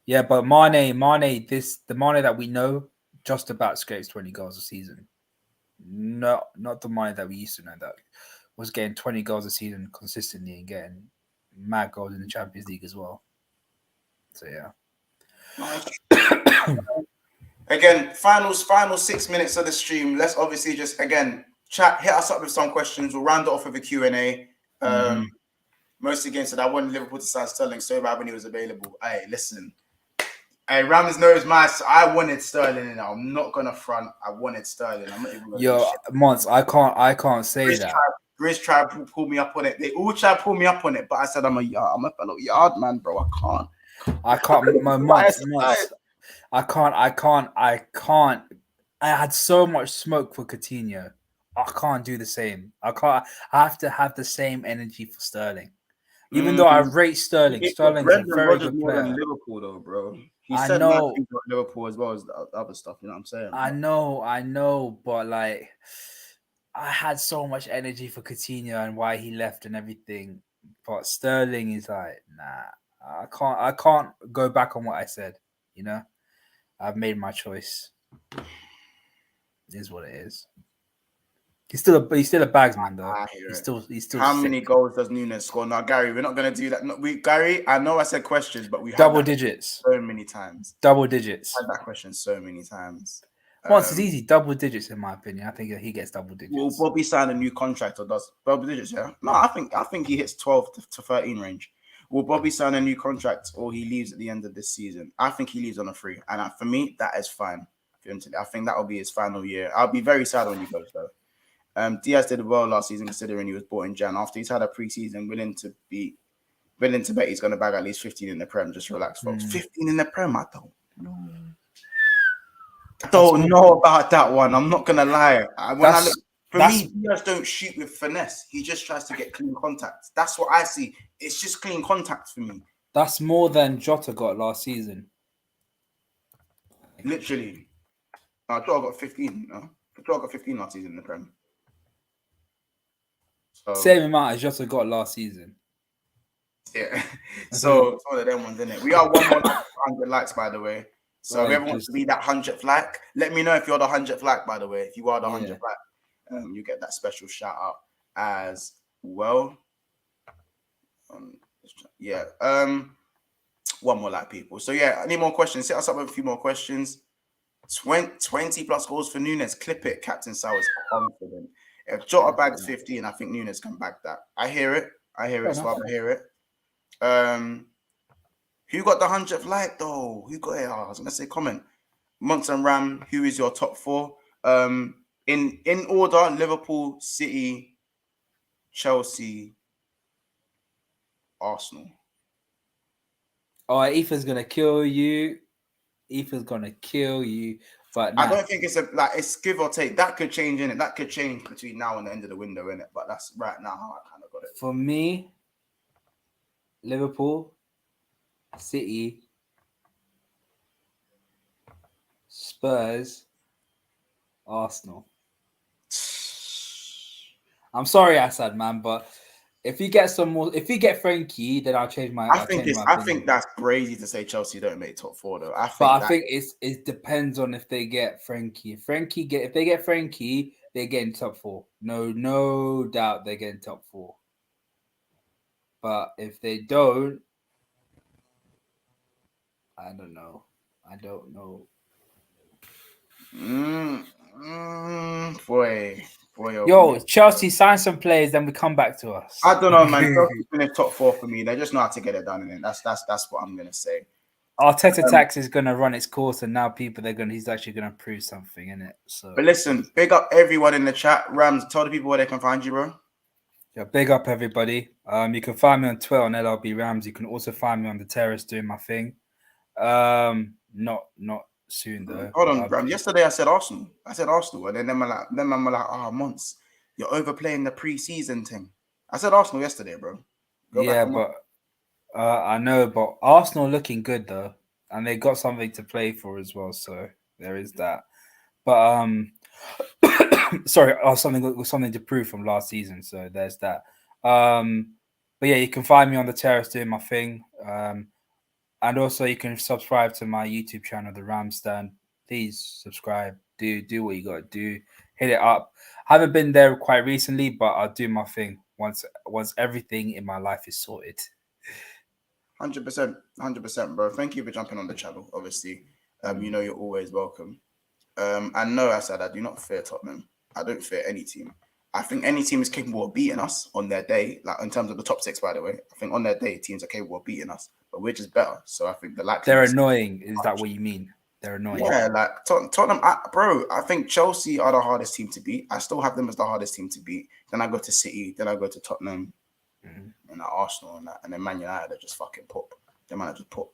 Yeah, but Mane, the Mane that we know just about scrapes 20 goals a season. Not the Mane that we used to know that was getting 20 goals a season consistently and getting mad goals in the Champions League as well. So yeah. Again, final 6 minutes of the stream. Let's obviously just again chat, hit us up with some questions. We'll round it off with a Q&A. Mostly again said I wanted Liverpool to sign Sterling so bad when he was available. Hey, listen. Hey, Rams knows I wanted Sterling and I'm not gonna front. I wanted Sterling. I'm not even gonna Mons, I can't say that. Grizz tried to pull me up on it. They all tried to pull me up on it, but I said I'm a fellow yard man, bro. I can't. My Mons. I can't. I had so much smoke for Coutinho. I can't do the same. I have to have the same energy for Sterling. Even though I rate Sterling, Sterling's a very good player. Than Liverpool, though, bro. I know Liverpool as well as the other stuff. You know what I'm saying? I know, but like, I had so much energy for Coutinho and why he left and everything. But Sterling is like, nah, I can't go back on what I said. You know, I've made my choice. It is what it is. He's still a bags man though. He's still. How many goals does Nunez score? Now, Gary, we're not gonna do that. Gary, I know I said questions, but we double digits so many times. Double digits. I had that question so many times. Once it's easy, double digits in my opinion. I think he gets double digits. Will Bobby sign a new contract or does double digits? Yeah. No, I think he hits 12 to 13 range. Will Bobby sign a new contract or he leaves at the end of this season? I think he leaves on a free, and for me, that is fine. I think that will be his final year. I'll be very sad when he goes though. Diaz did well last season considering he was bought in Jan. After he's had a pre-season, willing to bet he's going to bag at least 15 in the Prem. Just relax, folks. 15 in the Prem, I don't know about that one. I'm not going to lie. Diaz don't shoot with finesse. He just tries to get clean contact. That's what I see. It's just clean contact for me. That's more than Jota got last season. Literally. No, Jota got 15. No? Jota got 15 last season in the Prem. So, same amount as Jota got last season. Yeah. So it's one of them ones, isn't it? We are 100 likes, by the way. So if everyone wants to be that 100th like, let me know if you're the 100th like, by the way. If you are the 100th like, you get that special shout out as well. One more like, people. So yeah, I need more questions. Hit us up with a few more questions. 20 plus goals for Nunez. Clip it. Captain Sour is confident. If Jota bags 50, and I think Nunez can bag that. I hear it. I hear it, Swab. I hear it. Who got the 100th like though? Who got it? Oh, I was gonna say comment. Monts and Ram. Who is your top 4? In order: Liverpool, City, Chelsea, Arsenal. Oh, Ethan's gonna kill you. Ethan's gonna kill you. But I don't think it's give or take. That could change in it. That could change between now and the end of the window in it. But that's right now how I kind of got it. For me, Liverpool, City, Spurs, Arsenal. I'm sorry, Assad, man, but if you get some more, if you get Frankie, then I'll change my. I think that's crazy to say Chelsea don't make top 4 though. I think it depends on if they get Frankie. If they get Frankie, they're getting top 4. No doubt they're getting top 4. But if they don't, I don't know. Boy. Yo, Chelsea sign some players, then we come back to us. I don't know, man. Chelsea's been in top 4 for me. They just know how to get it done, and that's what I'm gonna say. Arteta tax is gonna run its course, and now he's actually gonna prove something in it. So, but listen, big up everyone in the chat. Rams, tell the people where they can find you, bro. Yeah, big up everybody. You can find me on Twitter on LRB Rams. You can also find me on the terrace doing my thing. Not soon though. Hold on, Ram. Yesterday I said Arsenal, and then I'm like, oh, Monts, you're overplaying the pre-season thing. I said Arsenal yesterday, bro. I know, but Arsenal looking good though, and they got something to play for as well. So there is that. But sorry, something to prove from last season. So there's that. But yeah, you can find me on the terrace doing my thing. And also you can subscribe to my YouTube channel, The Ram Stand. Please subscribe. Do what you got to do. Hit it up. I haven't been there quite recently, but I'll do my thing once everything in my life is sorted. 100%, bro. Thank you for jumping on the channel. Obviously, you know you're always welcome. And no, I said I do not fear Tottenham. I don't fear any team. I think any team is capable of beating us on their day, like in terms of the top 6, by the way. I think on their day, teams are capable of beating us, but we're just better. So I think they're annoying. Is that what you mean? They're annoying. Yeah, like Tottenham, bro. I think Chelsea are the hardest team to beat. I still have them as the hardest team to beat. Then I go to City. Then I go to Tottenham, and Arsenal, and then Man United are just fucking pop. They might just pop.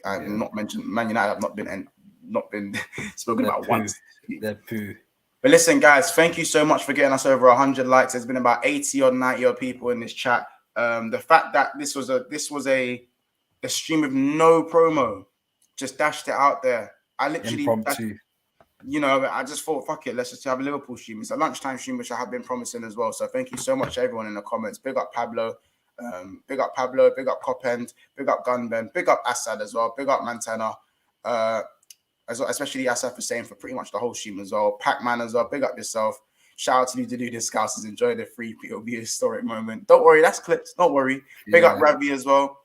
I've not mentioned Man United. I've not been spoken about once. They're poo. But listen, guys, thank you so much for getting us over 100 likes. There's been about 80 or 90 odd people in this chat. The fact that this was a stream with no promo, just dashed it out there. I literally, I just thought, fuck it, let's just have a Liverpool stream. It's a lunchtime stream, which I have been promising as well. So thank you so much, everyone in the comments. Big up Pablo, big up Copend, big up Gunben, big up Assad as well, big up Montana. Especially Assad for staying for pretty much the whole stream as well. Pac-Man as well. Big up yourself. Shout out to you to do this, Scousers. Enjoy the free. It'll be a historic moment. Don't worry, that's clips. Don't worry. Big up Ravi as well.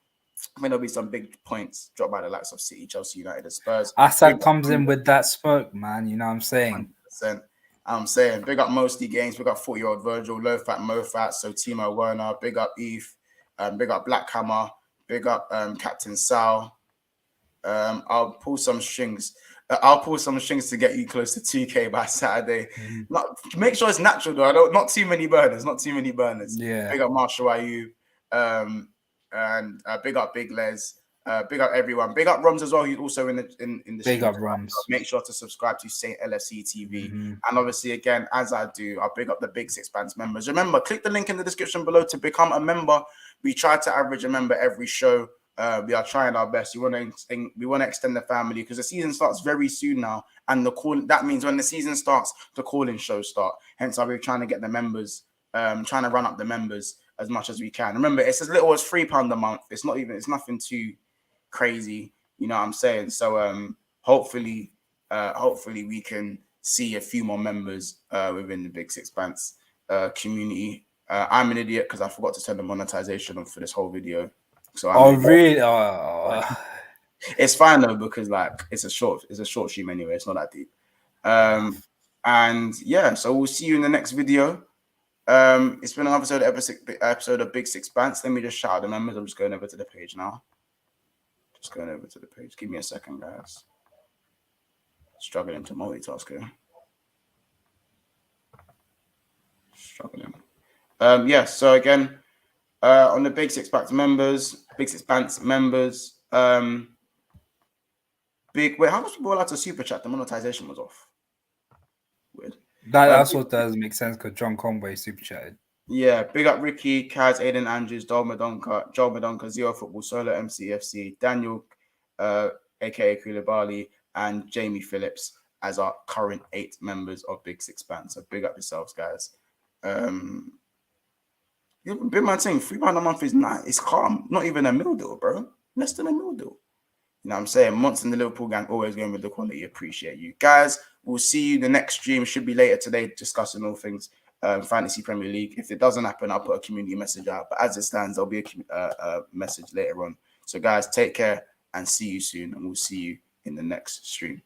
I mean, there'll be some big points dropped by the likes of City, Chelsea, United, and Spurs. Assad comes in with that smoke, man. You know what I'm saying? 100%. I'm saying, big up Mostly Games. Big up 40-year-old Virgil, Low Fat, Mo Fat, so Timo Werner. Big up Eve. Big up Black Hammer. Big up Captain Sal. I'll pull some strings to get you close to 2K by Saturday. Make sure it's natural though. Not too many burners. Yeah. Big up Marshall Ayu. And big up Big Les. Big up everyone. Big up Roms as well. He's also in the big up Roms. Make sure to subscribe to Saint LFC TV. And obviously, again, as I do, I'll big up the Big Six Bands members. Remember, click the link in the description below to become a member. We try to average a member every show. We are trying our best. We want to extend the family because the season starts very soon now, and that means when the season starts, the calling shows start. Hence, I'll be trying to get the members, trying to run up the members as much as we can. Remember, it's as little as £3 a month. It's nothing too crazy. You know what I'm saying? So hopefully we can see a few more members within the Big Six Bands community. I'm an idiot because I forgot to turn the monetization on for this whole video. So really? It's fine though because like it's a short stream anyway. It's not that deep. And yeah, so we'll see you in the next video. It's been an episode of Big Six Bants. Let me just shout out the members. I'm just going over to the page now. Just going over to the page. Give me a second, guys. Struggling to multitask here. Struggling. So again, on the Big Six Bants members, how much people allowed to super chat? The monetization was off. Weird. That's what does make sense because John Conway super chatted. Yeah, big up Ricky, Kaz, Aiden Andrews, Joel Madonka, Zero Football, Solo MCFC, Daniel, aka Koulibaly, and Jamie Phillips as our current 8 members of Big Six Band. So big up yourselves, guys. Big man saying £3 a month is nice. It's calm. Not even a meal deal, bro. Less than a meal deal. You know what I'm saying? Monts in the Liverpool gang always going with the quality. Appreciate you. Guys, we'll see you. The next stream should be later today discussing all things Fantasy Premier League. If it doesn't happen, I'll put a community message out. But as it stands, there'll be a message later on. So guys, take care and see you soon. And we'll see you in the next stream.